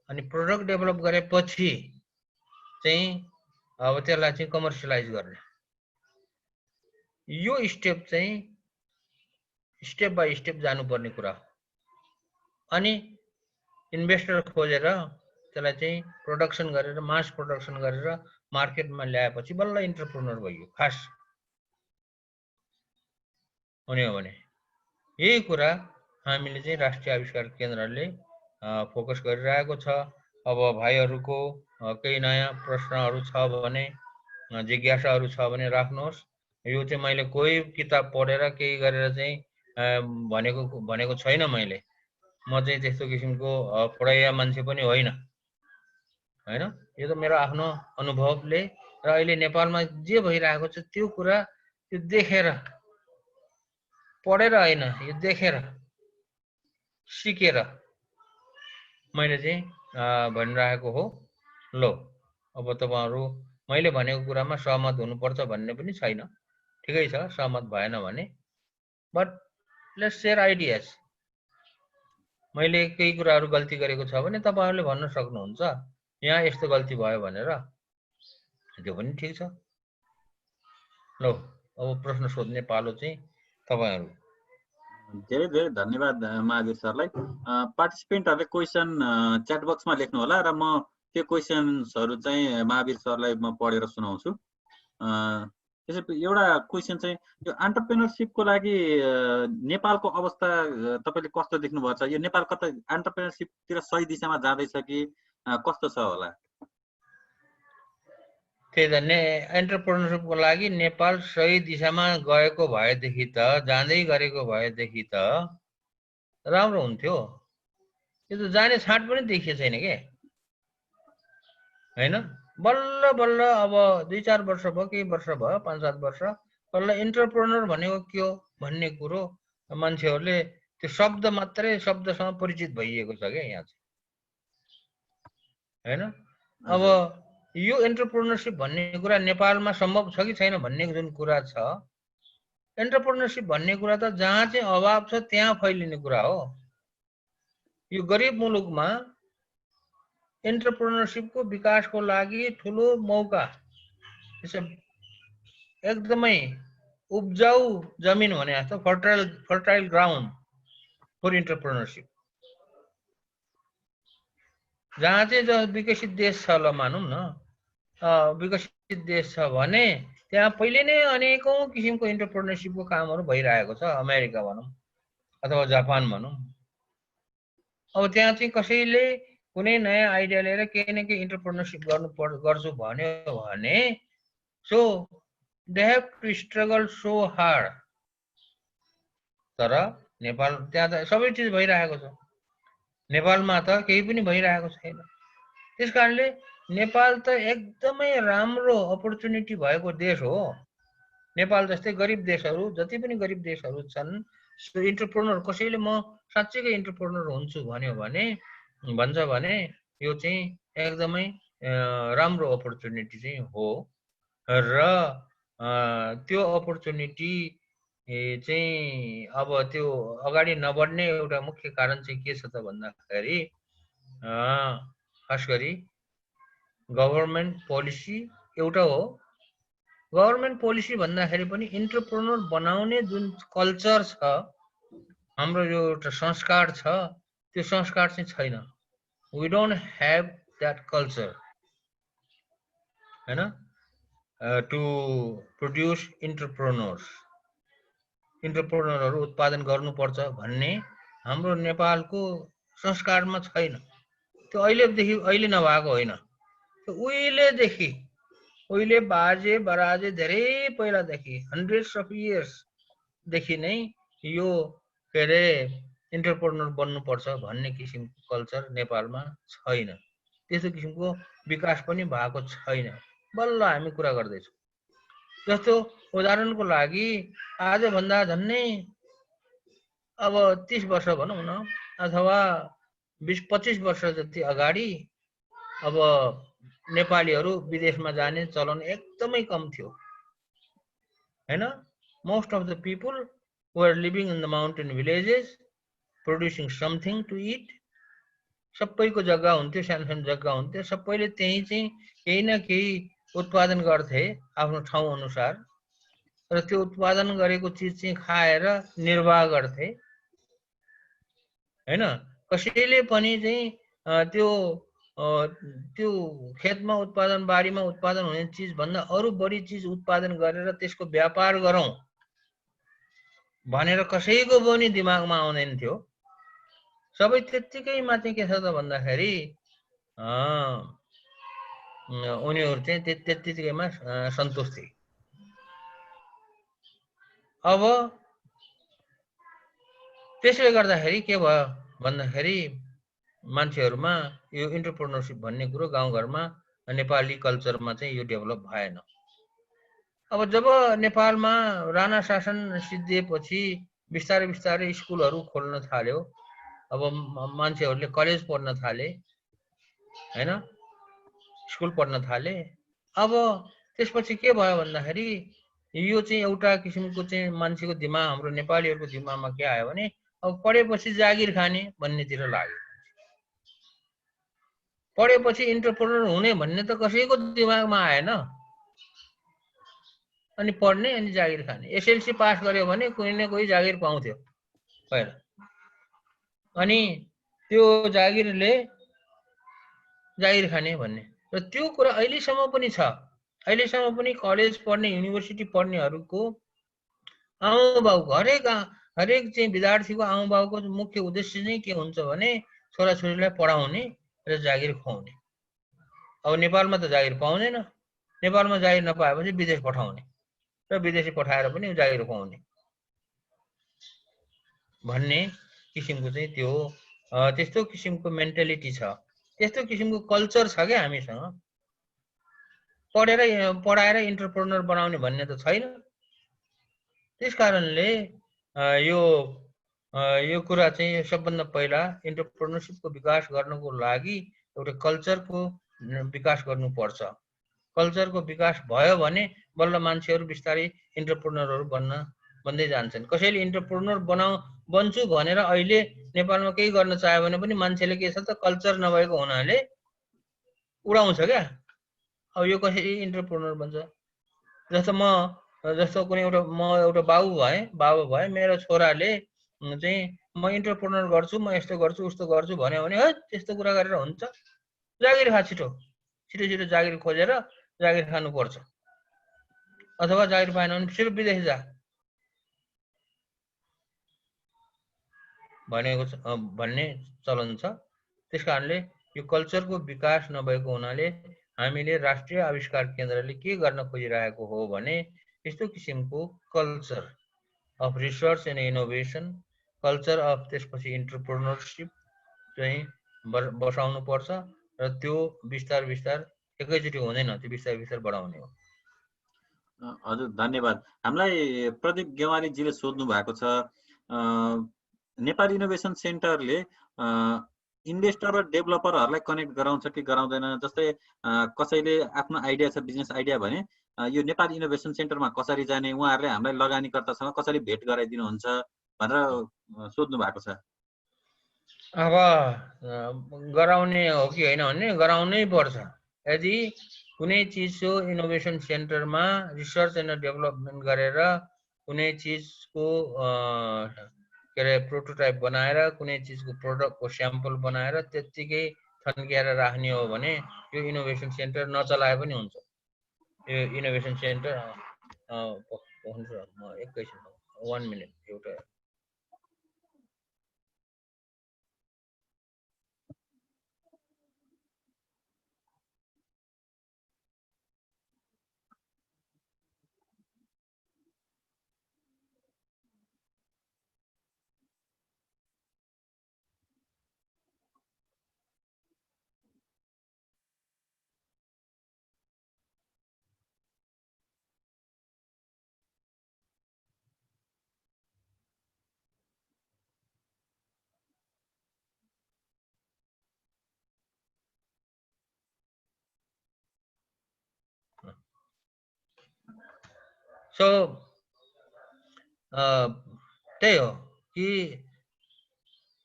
अनि प्रोडक्ट डेभलप गरेपछि चाहिँ अब त्यसलाई चाहिँ कमर्सियलाइज गर्ने। यो स्टेप चाहिँ स्टेप बाइ स्टेप जानुपर्ने कुरा हो। अनि इन्भेस्टर खोजेर त्यसलाई चाहिँ प्रोडक्सन गरेर मास प्रोडक्सन गरेर मार्केटमा ल्याएपछि बल्ल इन्टरप्रेन्योर भयो। खास हुने हो भने यही कुरा हामीले चाहिँ राष्ट्रिय आविष्कार केन्द्रले फोकस गरिरहेको छ। अब भाइहरुको केही नयाँ प्रश्नहरु छ भने, जिज्ञासाहरु छ भने राख्नुहोस्। यो चाहिँ मैले कोही किताब पढेर केही गरेर चाहिँ भनेको छैन। मैले म चाहिँ त्यस्तो किसिमको पढाइया मान्छे पनि होइन हैन। यो त मेरो आफ्नो अनुभवले र अहिले नेपालमा जे भइरहेको छ त्यो कुरा त्यो देखेर, पढेर होइन, यो देखेर सिकेर मैले चाहिँ भनिरहेको हो। लो अब तपाईहरु मैले भनेको कुरामा सहमत हुनुपर्छ भन्ने पनि छैन, ठिकै छ सहमत भएन भने, बट लेट्स शेयर आइडियाज। मैले केही कुराहरु गल्ती गरेको छ भने तपाईहरुले भन्न सक्नुहुन्छ यहाँ यस्तो गल्ती भयो भनेर, त्यो पनि ठीक छ। लो अब प्रश्न सोध्ने पालो चाहिँ तपाईहरु। धेरै धेरै धन्यवाद महावीर सरलाई। पार्टिसिपेन्टहरुले क्वेशन च्याट बक्समा लेख्नु होला र म त्यो क्वेशन्सहरु चाहिँ महावीर सरलाई म पढेर सुनाउँछु। त्यसै एउटा क्वेशन चाहिँ यो एन्टरप्रेन्योरशिपको लागि नेपालको अवस्था तपाईले कस्तो देख्नु भएको छ? यो नेपाल कता एन्टरप्रेन्योरशिपतिर सही दिशामा जाँदैछ कि कस्तो छ होला? त्यही त एन्टरप्रेन्योरशिपको लागि नेपाल सही दिशामा गएको भएदेखि त, जाँदै गरेको भएदेखि त राम्रो हुन्थ्यो। यो त जाने छाट पनि देखिएको छैन के, हैन? बल्ल बल्ल अब 2-4 वर्ष भयो, केही वर्ष भयो, 5-7 वर्ष बल्ल एन्टरप्रेन्योर भनेको के हो भन्ने कुरो मान्छेहरूले त्यो शब्द मात्रै शब्दसँग परिचित भइएको छ के यहाँ चाहिँ, हैन? अब यो एन्टरप्रेन्योरशिप भन्ने कुरा नेपालमा सम्भव छ कि छैन भन्ने जुन कुरा छ, एन्टरप्रेन्योरशिप भन्ने कुरा त जहाँ चाहिँ अभाव छ त्यहाँ फैलिने कुरा हो। यो गरिब मुलुकमा एन्टरप्रेन्योरशिपको विकासको लागि ठुलो मौका, एकदमै उब्जाउ जमिन भने जस्तो फर्टाइल ग्राउन्ड फर एन्टरप्रेन्योरशिप। जहाँ चाहिँ विकसित देश छ ल मानौँ न, विकसित देश छ भने त्यहाँ पहिले नै अनेकौं किसिमको एन्टरप्रेन्योरशिपको कामहरू भइरहेको छ। अमेरिका भनौँ अथवा जापान भनौँ। अब त्यहाँ चाहिँ कसैले कुनै नयाँ आइडिया लिएर केही न केही एन्टरप्रेन्योरशिप गर्छु भन्यो भने so they have to struggle so hard. तर नेपाल त्यहाँ त सबै चिज भइरहेको छ, नेपालमा त केही पनि भइरहेको छैन। त्यसकारणले नेपाल त एकदमै राम्रो अपर्च्युनिटी भएको देश हो। नेपाल जस्तै गरिब देशहरू, जति पनि गरिब देशहरू छन्, एन्टरप्रेन्योर कसैले म साँच्चैकै एन्टरप्रेन्योर हुन्छु भन्यो भने भन्छ भने यो चाहिँ एकदमै राम्रो अपर्च्युनिटी चाहिँ हो। र त्यो अपर्च्युनिटी चाहिँ अब त्यो अगाडि नबढ्ने एउटा मुख्य कारण चाहिँ के छ त भन्दाखेरि खास गरी गभर्नमेन्ट पोलिसी एउटा हो। गभर्नमेन्ट पोलिसी भन्दाखेरि पनि एन्टरप्रेन्योर बनाउने जुन कल्चर छ, हाम्रो यो एउटा संस्कार छ, त्यो संस्कार चाहिँ छैन। We don't have that culture, हैन? टु प्रोड्युस एन्टरप्रेन्योरहरू उत्पादन गर्नुपर्छ भन्ने हाम्रो नेपालको संस्कारमा छैन। त्यो अहिले नभएको होइन, त्यो उहिलेदेखि, उहिले बाजे बराजे धेरै पहिलादेखि, हन्ड्रेड्स अफ इयर्स देखि नै यो के अरे एन्टरप्रेन्योर बन्नुपर्छ भन्ने किसिमको कल्चर नेपालमा छैन। त्यस्तो किसिमको विकास पनि भएको छैन। बल्ल हामी कुरा गर्दैछौँ। जस्तो उदाहरणको लागि आजभन्दा झन्नै अब 30 वर्ष भनौँ न, अथवा 20-25 वर्ष जति अगाडि अब नेपालीहरू विदेशमा जाने चलन एकदमै कम थियो, हैन? Most of the people were living in the mountain villages producing something to it. सबैको जग्गा हुन्थ्यो, सानो सानो जग्गा हुन्थ्यो, सबैले त्यही चाहिँ केही न केही उत्पादन गर्थे आफ्नो ठाउँ अनुसार, र त्यो उत्पादन गरेको चिज चाहिँ खाएर निर्वाह गर्थे, हैन? कसैले पनि चाहिँ त्यो खेतमा उत्पादन, बारीमा उत्पादन हुने चिज भन्दा अरू बढी चिज उत्पादन गरेर त्यसको व्यापार गरौँ भनेर कसैको पनि दिमागमा आउँदैन थियो। सबै त्यत्तिकैमा चाहिँ के छ त भन्दाखेरि उनीहरू चाहिँ त्यत्तिकैमा सन्तुष्ट थिए। अब त्यसले गर्दाखेरि के भयो भन्दाखेरि मान्छेहरूमा यो एन्टरप्रेन्योरशिप भन्ने कुरो गाउँघरमा नेपाली कल्चरमा चाहिँ यो डेभलप भएन। अब जब नेपालमा राणा शासन सिद्धिएपछि बिस्तारै बिस्तारै स्कुलहरू खोल्न थाल्यो, अब मान्छेहरूले कलेज पढ्न थाले हैन, स्कुल पढ्न थाले। अब त्यसपछि के भयो भन्दाखेरि यो चाहिँ एउटा किसिमको चाहिँ मान्छेको दिमाग, हाम्रो नेपालीहरूको दिमागमा के आयो भने अब पढेपछि जागिर खाने भन्नेतिर लाग्यो। पढेपछि इन्टरप्रेनर हुने भन्ने त कसैको दिमागमा आएन। अनि पढ्ने अनि जागिर खाने। एसएलसी पास गर्यो भने कुनै न कोही जागिर पाउँथ्यो पहिला। अनि त्यो जागिरले जागिर खाने भन्ने र त्यो कुरा अहिलेसम्म पनि छ। अहिलेसम्म पनि कलेज पढ्ने, युनिभर्सिटी पढ्नेहरूको आमाबाउको हरेक चाहिँ विद्यार्थीको आमाबाउको मुख्य उद्देश्य चाहिँ के हुन्छ भने छोराछोरीलाई पढाउने र जागिर खुवाउने। अब नेपालमा त जागिर पाउँदैन, नेपालमा जागिर नपाएपछि विदेश पठाउने र विदेशी पठाएर पनि जागिर खुवाउने भन्ने किसिमको चाहिँ त्यो त्यस्तो किसिमको मेन्टालिटी छ, त्यस्तो किसिमको कल्चर छ क्या हामीसँग। पढाएर इन्टरप्रेनर बनाउने भन्ने त छैन। त्यस कारणले यो कुरा चाहिँ सबभन्दा पहिला इन्टरप्रेनरशिपको विकास गर्नको लागि एउटा कल्चरको विकास गर्नुपर्छ। कल्चरको विकास भयो भने बल्ल मान्छेहरू बिस्तारै इन्टरप्रेनरहरू बन्दै जान्छन्। कसैले इन्टरप्रेनर बन्छु भनेर अहिले नेपालमा केही गर्न चाह्यो भने पनि मान्छेले के छ त कल्चर नभएको हुनाले उडाउँछ क्या। अब यो कसरी इन्टरप्रेनर बन्छ? जस्तो कुनै म एउटा बाबु भए मेरो छोराले चाहिँ म इन्टरप्रेनर गर्छु, म यस्तो गर्छु उस्तो गर्छु भन्यो भने त्यस्तो कुरा गरेर हुन्छ? जागिर खा, छिटो जागिर खोजेर जागिर खानुपर्छ। अथवा जागिर पाएन भने सिर्फ विदेश जा भन्ने चलन छ। त्यस कारणले यो कल्चरको विकास नभएको हुनाले हामीले राष्ट्रिय आविष्कार केन्द्रले के गर्न खोजिरहेको हो भने यस्तो किसिमको culture of research and innovation, culture of त्यसपछि इन्टरप्रेनरशिप चाहिँ बसाउनु पर्छ र त्यो बिस्तार एकैचोटि हुँदैन, त्यो बिस्तार बढाउने हो। हजुर धन्यवाद। हामीलाई प्रदीप गेवालीजीले सोध्नु भएको छ, नेपाल इनोभेसन सेन्टरले इन्भेस्टर र डेभलपरहरूलाई कनेक्ट गराउँछ कि गराउँदैन? जस्तै कसैले आफ्नो आइडिया छ, बिजनेस आइडिया भने यो नेपाल इनोभेसन सेन्टरमा कसरी जाने, उहाँहरूले हामीलाई लगानीकर्तासँग कसरी भेट गराइदिनुहुन्छ भनेर सोध्नु भएको छ। अब गराउने हो कि होइन भन्ने गराउनै पर्छ। यदि कुनै चिजको इनोभेसन सेन्टरमा रिसर्च एन्ड डेभलपमेन्ट गरेर कुनै चिजको के अरे प्रोटोटाइप बनाएर कुनै चिजको प्रोडक्टको स्याम्पल बनाएर त्यत्तिकै थन्किएर राख्ने हो भने यो इनोभेसन सेन्टर नचलाए पनि हुन्छ। यो इनोभेसन सेन्टर हुन्छ, म एकैछिन 1 मिनट एउटा सो त्यही हो कि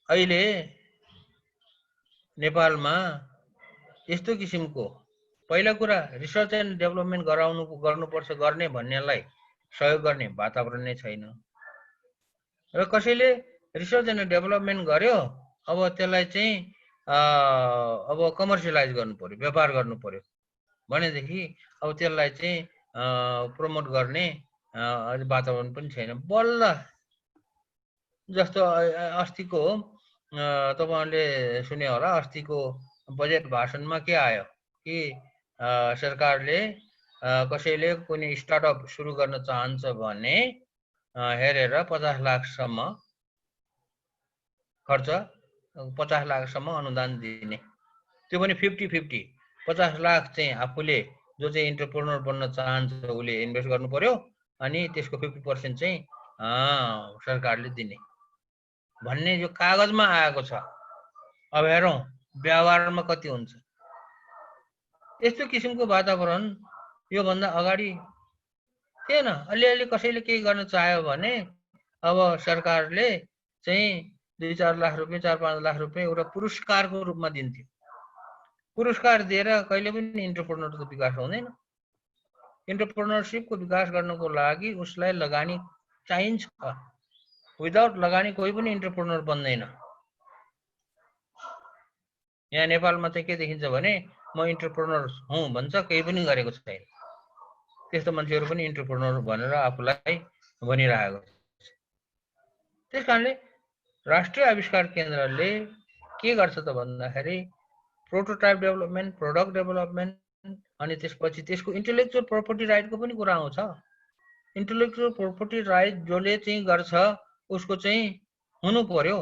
अहिले नेपालमा यस्तो किसिमको पहिला कुरा रिसर्च एन्ड डेभलपमेन्ट गर्नुपर्छ गर्ने भन्नेलाई सहयोग गर्ने वातावरण नै छैन। र कसैले रिसर्च एन्ड डेभलपमेन्ट गर्यो, अब त्यसलाई चाहिँ अब कमर्सियलाइज गर्नु पर्यो, व्यापार गर्नु पर्यो भनेदेखि अब त्यसलाई चाहिँ प्रमोट गर्ने वातावरण पनि छैन। बल्ल जस्तो अस्तिको तपाईहरुले सुन्यो होला, अस्तिको बजेट भाषणमा के आयो कि सरकारले कसैले कुनै स्टार्टअप सुरु गर्न चाहन्छ भने हेरेर 50 लाखसम्म खर्च, 50 लाखसम्म अनुदान दिने। त्यो पनि 50-50, 50 लाख चाहिँ आफूले जो चाहिँ इन्टरप्रेनर बन्न चाहन्छ उले इन्भेस्ट गर्नु पर्यो अनि त्यसको 50% चाहिँ सरकारले दिने भन्ने जो कागजमा आएको छ, अब हेरौँ व्यवहारमा कति हुन्छ। यस्तो किसिमको वातावरण योभन्दा अगाडि थिएन। अलिअलि कसैले केही गर्न चाह्यो भने अब सरकारले चाहिँ 2-4 लाख रुपियाँ 4-5 लाख रुपियाँ एउटा पुरस्कारको रूपमा दिन्थ्यो। पुरस्कार दिएर कहिले पनि इन्टरप्रेन्योरको विकास हुँदैन। इन्टरप्रेन्योरशिपको विकास गर्नको लागि उसलाई लगानी चाहिन्छ। विदाउट लगानी कोही पनि इन्टरप्रेन्योर बन्दैन। यहाँ नेपालमा चाहिँ के देखिन्छ भने म इन्टरप्रेन्योर हुँ भन्छ, केही पनि गरेको छैन। त्यस्तो मान्छेहरू पनि इन्टरप्रेन्योर भनेर आफूलाई भनिरहेको छ। त्यसकारणले राष्ट्रिय आविष्कार केन्द्रले के गर्छ त भन्दाखेरि प्रोटोटाइप डेभलपमेन्ट, प्रोडक्ट डेभलपमेन्ट, अनि त्यसपछि त्यसको इन्टेलेक्चुअल प्रपर्टी राइटको पनि कुरा आउँछ। इन्टेलेक्चुअल प्रपर्टी राइट जसले चाहिँ गर्छ उसको चाहिँ हुनु पर्यो।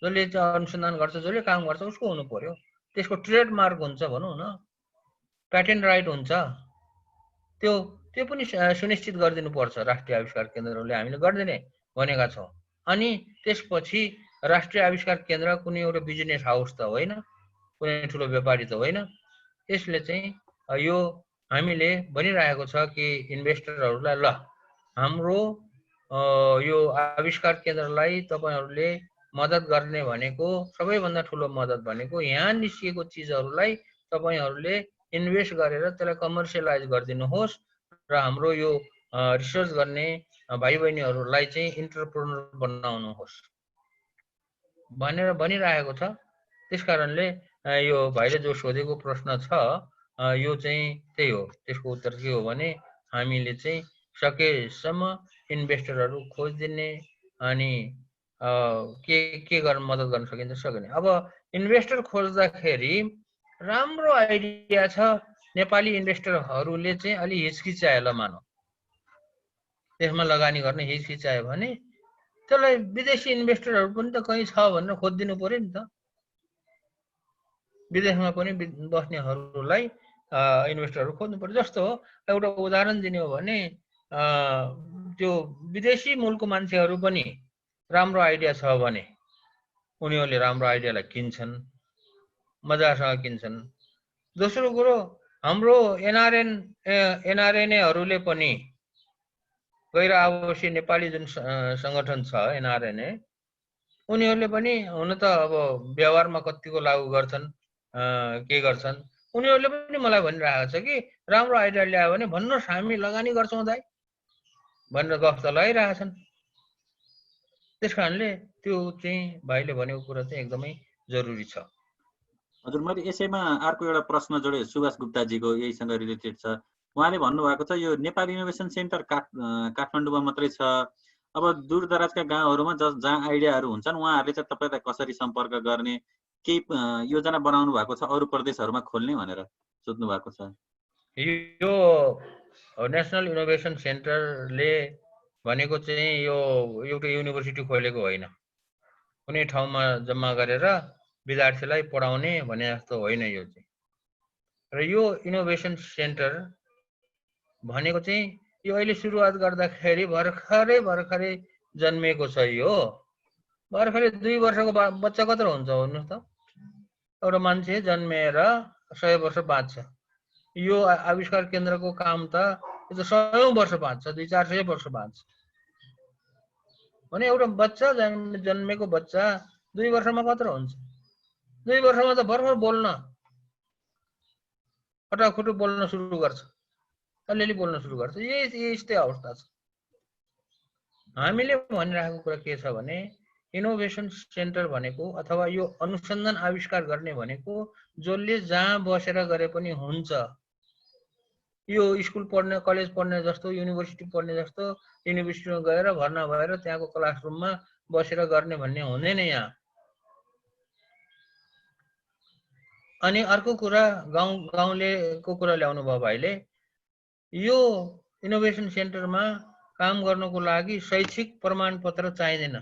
जसले चाहिँ अनुसन्धान गर्छ, जसले काम गर्छ उसको हुनु पर्यो। त्यसको ट्रेडमार्क हुन्छ भनौँ न, प्याटेन्ट राइट हुन्छ। त्यो पनि सुनिश्चित गरिदिनु पर्छ राष्ट्रिय आविष्कार केन्द्रले। हामीले गरिदिने भनेका छौँ। अनि त्यसपछि राष्ट्रिय आविष्कार केन्द्र कुनै एउटा बिजनेस हाउस त होइन, कुनै ठुलो व्यापारी त होइन। यसले चाहिँ यो हामीले भनिरहेको छ कि इन्भेस्टरहरूलाई ल हाम्रो यो आविष्कार केन्द्रलाई तपाईहरूले मद्दत गर्ने भनेको, सबैभन्दा ठुलो मद्दत भनेको यहाँ निस्किएको चिजहरूलाई तपाईहरूले इन्भेस्ट गरेर त्यसलाई कमर्सियलाइज गरिदिनुहोस् र हाम्रो यो रिसर्च गर्ने भाइ बहिनीहरूलाई चाहिँ इन्टरप्रेन्योर बनाउनुहोस् भनेर भनिरहेको छ। त्यसकारणले यो भाइले जो सोधेको प्रश्न छ यो चाहिँ त्यही हो। त्यसको उत्तर के हो भने हामीले चाहिँ सकेसम्म इन्भेस्टरहरू खोजिदिने अनि के गर्न मद्दत गर्न सकिन्छ सकिने। अब इन्भेस्टर खोज्दाखेरि राम्रो आइडिया छ, नेपाली इन्भेस्टरहरूले चाहिँ अलि हिचकिचायो ल मानौ, त्यसमा लगानी गर्न हिचकिचायो भने त्यसलाई विदेशी इन्भेस्टरहरू पनि त कहीँ छ भनेर खोजिदिनु पर्यो नि त। विदेशमा पनि बस्नेहरूलाई इन्भेस्टरहरू खोज्नु पर्यो। जस्तो हो, एउटा उदाहरण दिने हो भने त्यो विदेशी मुलुकको मान्छेहरू पनि राम्रो आइडिया छ भने उनीहरूले राम्रो आइडियालाई किन्छन्, मजासँग किन्छन्। दोस्रो कुरो, हाम्रो एनआरएनएहरूले पनि गैर आवासीय नेपाली जुन सङ्गठन छ एनआरएनए, उनीहरूले पनि हुन त अब व्यवहारमा कतिको लागू गर्छन्, के गर्छन्, उनीहरूले पनि मलाई भनिरहेको छ कि राम्रो आइडिया ल्यायो भने भन्नुहोस् हामी लगानी गर्छौँ दाइ भनेर गफ त लगाइरहेछन्। त्यस कारणले त्यो चाहिँ भाइले भनेको कुरा चाहिँ एकदमै जरुरी छ। हजुर, मैले यसैमा अर्को एउटा प्रश्न जोडे, सुभाष गुप्ताजीको यहीसँग रिलेटेड छ। उहाँले भन्नुभएको छ यो नेपाल इनोभेसन सेन्टर काठमाडौँमा मात्रै छ, अब दूरदराजका गाउँहरूमा जहाँ आइडियाहरू हुन्छन् उहाँहरूले चाहिँ तपाईँलाई कसरी सम्पर्क गर्ने, केही योजना बनाउनु भएको छ अरू प्रदेशहरूमा खोल्ने भनेर सोध्नु भएको छ। यो नेसनल इनोभेसन सेन्टरले भनेको चाहिँ यो एउटा युनिभर्सिटी खोलेको होइन, कुनै ठाउँमा जम्मा गरेर विद्यार्थीलाई पढाउने भने जस्तो होइन यो चाहिँ। र यो इनोभेसन सेन्टर भनेको चाहिँ यो अहिले सुरुवात गर्दाखेरि भर्खरै जन्मेको छ। यो भर्खरै 2 वर्षको बच्चा कत्रो हुन्छ भन्नुहोस् त। एउटा मान्छे जन्मेर 100 वर्ष बाँच्छ। यो आविष्कार केन्द्रको काम त यो त 100 वर्ष बाँच्छ, 200-400 वर्ष बाँच्छ भने एउटा बच्चा जन्मेको बच्चा 2 वर्षमा कत्रो हुन्छ? 2 वर्षमा त भर्खर बोल्न खटाखुटु बोल्न सुरु गर्छ, अलिअलि बोल्न सुरु गर्छ। यस्तै अवस्था छ। हामीले भनिरहेको कुरा के छ भने इनोभेसन सेन्टर भनेको अथवा यो अनुसन्धान आविष्कार गर्ने भनेको जसले जहाँ बसेर गरे पनि हुन्छ। यो स्कुल पढ्ने, कलेज पढ्ने जस्तो, युनिभर्सिटी पढ्ने जस्तो युनिभर्सिटीमा गएर भर्ना भएर त्यहाँको क्लासरुममा बसेर गर्ने भन्ने हुँदैन यहाँ। अनि अर्को कुरा, गाउँलेको कुरा ल्याउनु भयो भाइले। यो इनोभेसन सेन्टरमा काम गर्नको लागि शैक्षिक प्रमाणपत्र चाहिँदैन,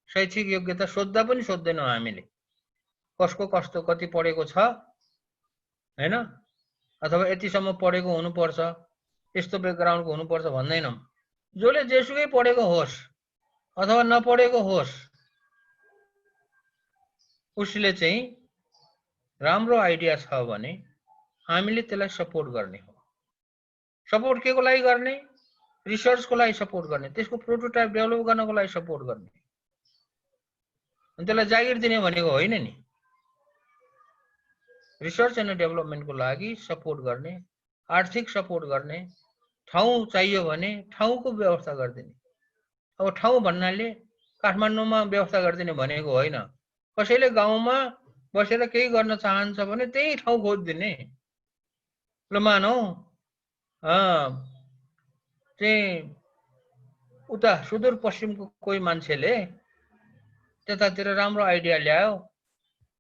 शैक्षिक योग्यता सोध्दा पनि सोध्दैनौँ हामीले। कसको कस्तो कति पढेको छ हैन, अथवा यतिसम्म पढेको हुनुपर्छ, यस्तो ब्याकग्राउन्डको हुनुपर्छ भन्दैनौँ। जसले जेसुकै पढेको होस् अथवा नपढेको होस्, उसले चाहिँ राम्रो आइडिया छ भने हामीले त्यसलाई सपोर्ट गर्ने हो। सपोर्ट के को लागि गर्ने? रिसर्चको लागि सपोर्ट गर्ने, त्यसको प्रोटोटाइप डेभलप गर्नको लागि सपोर्ट गर्ने। अनि त्यसलाई जागिर दिने भनेको होइन नि। रिसर्च एन्ड डेभलपमेन्टको लागि सपोर्ट गर्ने, आर्थिक सपोर्ट गर्ने, ठाउँ चाहियो भने ठाउँको व्यवस्था गरिदिने। अब ठाउँ भन्नाले काठमाडौँमा व्यवस्था गरिदिने भनेको होइन। कसैले गाउँमा बसेर केही गर्न चाहन्छ भने त्यही ठाउँ खोजिदिने। ल मानौ चाहिँ उता सुदूरपश्चिमको कोही मान्छेले त्यतातिर राम्रो आइडिया ल्यायो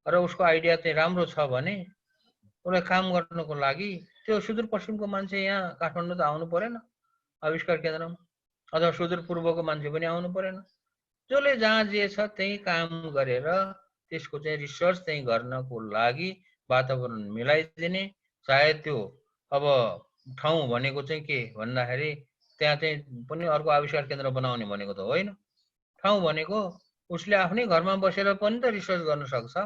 र उसको आइडिया चाहिँ राम्रो छ भने उसलाई काम गर्नको लागि त्यो सुदूरपश्चिमको मान्छे यहाँ काठमाडौँ त आउनु परेन आविष्कार केन्द्रमा, अथवा सुदूरपूर्वको मान्छे पनि आउनु परेन। जसले जहाँ जे छ त्यही काम गरेर त्यसको चाहिँ रिसर्च चाहिँ गर्नको लागि वातावरण मिलाइदिने। चाहे त्यो अब ठाउँ भनेको चाहिँ के भन्दाखेरि त्यहाँ चाहिँ पनि अर्को आविष्कार केन्द्र बनाउने भनेको त होइन। ठाउँ भनेको उसले आफ्नै घरमा बसेर पनि त रिसर्च गर्न सक्छ।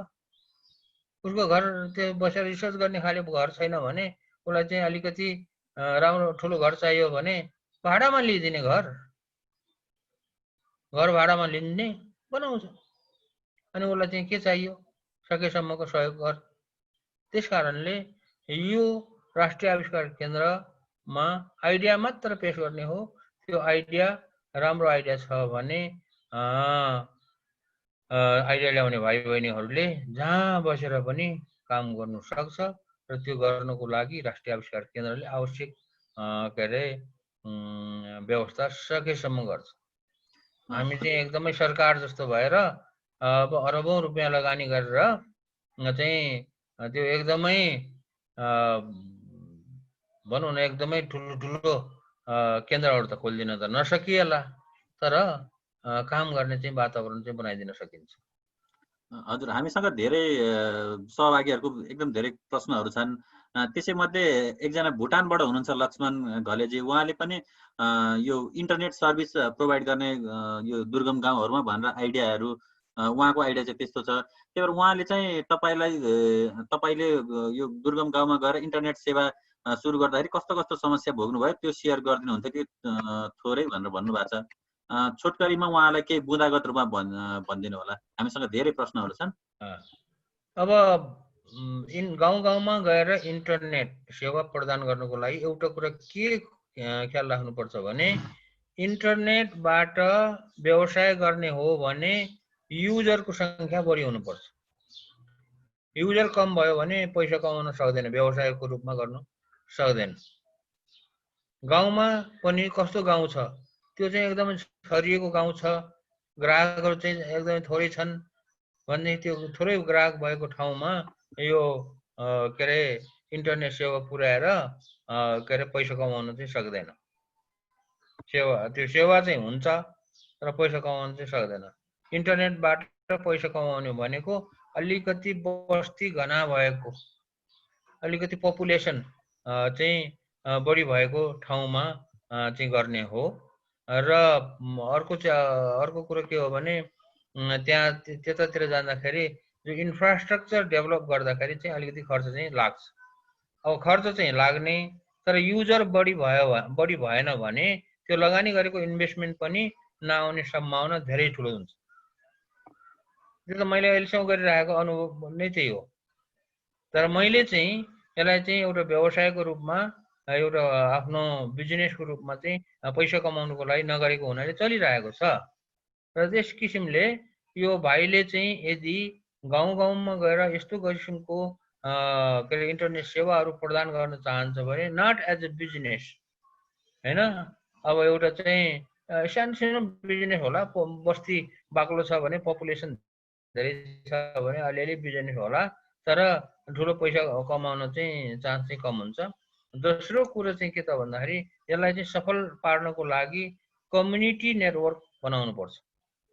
उसको घर त्यो बसेर रिसर्च गर्ने खाले घर छैन भने उसलाई चाहिँ अलिकति राम्रो ठुलो घर चाहियो भने भाडामा लिइदिने घर भाडामा लिने बनाउँछ। अनि उसलाई चाहिँ के चाहियो? सकेसम्मको सहयोग गर। त्यस कारणले यो राष्ट्रिय आविष्कार केन्द्रमा आइडिया मात्र पेश गर्ने हो। त्यो आइडिया राम्रो आइडिया छ भने आइडिया ल्याउने भाइ बहिनीहरूले जहाँ बसेर पनि काम गर्नु सक्छ र त्यो गर्नको लागि राष्ट्रिय आविष्कार केन्द्रले आवश्यक के अरे व्यवस्था सकेसम्म गर्छ। हामी चाहिँ एकदमै सरकार जस्तो भएर अब अरबौं रुपियाँ लगानी गरेर चाहिँ त्यो एकदमै भनौँ न एकदमै ठुलो केन्द्रहरू त खोलिदिन त नसकिएला, तर काम गर्ने चाहिँ वातावरण चाहिँ बनाइदिन सकिन्छ। हजुर, हामीसँग धेरै सहभागीहरूको एकदम धेरै प्रश्नहरू छन्। त्यसैमध्ये एकजना भुटानबाट हुनुहुन्छ लक्ष्मण घलेजी, उहाँले पनि यो इन्टरनेट सर्भिस प्रोभाइड गर्ने यो दुर्गम गाउँहरूमा भनेर आइडियाहरू, उहाँको आइडिया चाहिँ त्यस्तो छ। त्यही भएर उहाँले चाहिँ तपाईँले यो दुर्गम गाउँमा गएर इन्टरनेट सेवा सुरु गर्दाखेरि कस्तो कस्तो समस्या भोग्नुभयो त्यो सेयर गरिदिनुहुन्छ कि थोरै भनेर भन्नुभएको छ। छोटकरीमा उहाँलाई केही बुँदागत रूपमा भनिदिनु होला। हामीसँग धेरै प्रश्नहरू छन्। अब गाउँ गाउँमा गएर इन्टरनेट सेवा प्रदान गर्नको लागि एउटा कुरा के ख्याल राख्नुपर्छ भने इन्टरनेटबाट व्यवसाय गर्ने हो भने युजरको संख्या बढी हुनुपर्छ। युजर कम भयो भने पैसा कमाउन सक्दैन, व्यवसायको रूपमा गर्न सक्दैन। गाउँमा पनि कस्तो गाउँ छ त्यो चाहिँ एकदमै छरिएको गाउँ छ, ग्राहकहरू चाहिँ एकदमै थोरै छन् भन्ने त्यो थोरै ग्राहक भएको ठाउँमा यो के अरे इन्टरनेट सेवा पुर्याएर के अरे पैसा कमाउन चाहिँ सक्दैन। त्यो सेवा चाहिँ हुन्छ र पैसा कमाउन चाहिँ सक्दैन। इन्टरनेटबाट पैसा कमाउने भनेको अलिकति बस्ती घना भएको, अलिकति पपुलेसन चाहिँ बढी भएको ठाउँमा चाहिँ गर्ने हो। र अर्को कुरो के हो भने त्यहाँ त्यतातिर जाँदाखेरि जो इन्फ्रास्ट्रक्चर डेभलप गर्दाखेरि चाहिँ अलिकति खर्च चाहिँ लाग्छ। अब खर्च चाहिँ लाग्ने, तर युजर बढी भएन भने त्यो लगानी गरेको इन्भेस्टमेन्ट पनि नआउने सम्भावना धेरै ठुलो हुन्छ। त्यो त मैले अहिलेसम्म गरिरहेको अनुभव नै त्यही हो। तर मैले चाहिँ यसलाई चाहिँ एउटा व्यवसायको रूपमा एउटा आफ्नो बिजनेसको रूपमा चाहिँ पैसा कमाउनुको लागि नगरेको हुनाले चलिरहेको छ। र त्यस किसिमले यो भाइले चाहिँ यदि गाउँ गाउँमा गएर यस्तो किसिमको के अरे इन्टरनेट सेवाहरू प्रदान गर्न चाहन्छ भने नट एज अ बिजनेस होइन, अब एउटा चाहिँ सानो बिजनेस होला, बस्ती बाक्लो छ भने पपुलेसन धेरै छ भने अलिअलि बिजनेस होला, तर ठुलो पैसा कमाउन चाहिँ चान्स चाहिँ कम हुन्छ। दोस्रो कुरो चाहिँ के त भन्दाखेरि यसलाई चाहिँ सफल पार्नको लागि कम्युनिटी नेटवर्क बनाउनु पर्छ।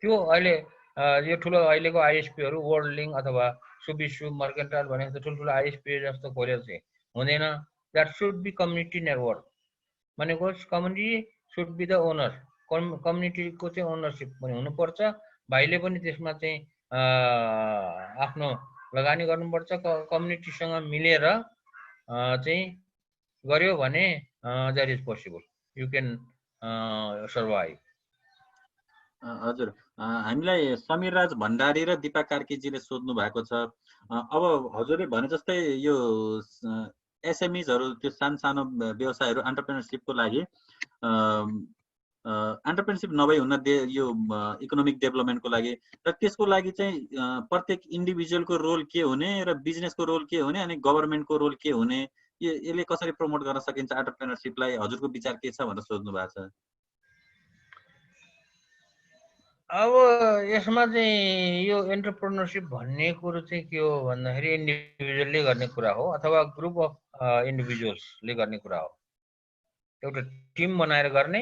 त्यो अहिले यो ठुलो अहिलेको आइएसपीहरू वर्ल्ड लिङ्क अथवा सुबिसु मर्केन्टाइल भनेको ठुल्ठुलो आइएसपी जस्तो खोलेर चाहिँ हुँदैन। That should be community network भनेको community should be the owner. कम्युनिटीको चाहिँ ओनरसिप पनि हुनुपर्छ, भाइले पनि त्यसमा चाहिँ आफ्नो लगानी गर्नुपर्छ, कम्युनिटीसँग मिलेर चाहिँ गर्यो भने that is possible, you can survive. हजुर, हामीलाई समीरराज भण्डारी र दिपा कार्कीजीले सोध्नु भएको छ। अब हजुरले भने जस्तै यो एसएमइजहरू, त्यो सानो व्यवसायहरू एन्टरप्रेन्योरसिपको लागि एन्टरप्रेन्योरसिप नभई हुन यो इकोनोमिक डेभलपमेन्टको लागि, र त्यसको लागि चाहिँ प्रत्येक इन्डिभिजुअलको रोल के हुने र बिजनेसको रोल के हुने अनि गभर्मेन्टको रोल के हुने, यसले कसरी प्रमोट गर्न सकिन्छ एन्टरप्रेन्योरसिपलाई, हजुरको विचार के छ भनेर सोध्नु भएको छ। अब यसमा चाहिँ यो एन्टरप्रेन्योरसिप भन्ने कुरो चाहिँ के हो भन्दाखेरि इन्डिभिजुअलले गर्ने कुरा हो अथवा ग्रुप अफ इन्डिभिजुअल्सले गर्ने कुरा हो। एउटा टिम बनाएर गर्ने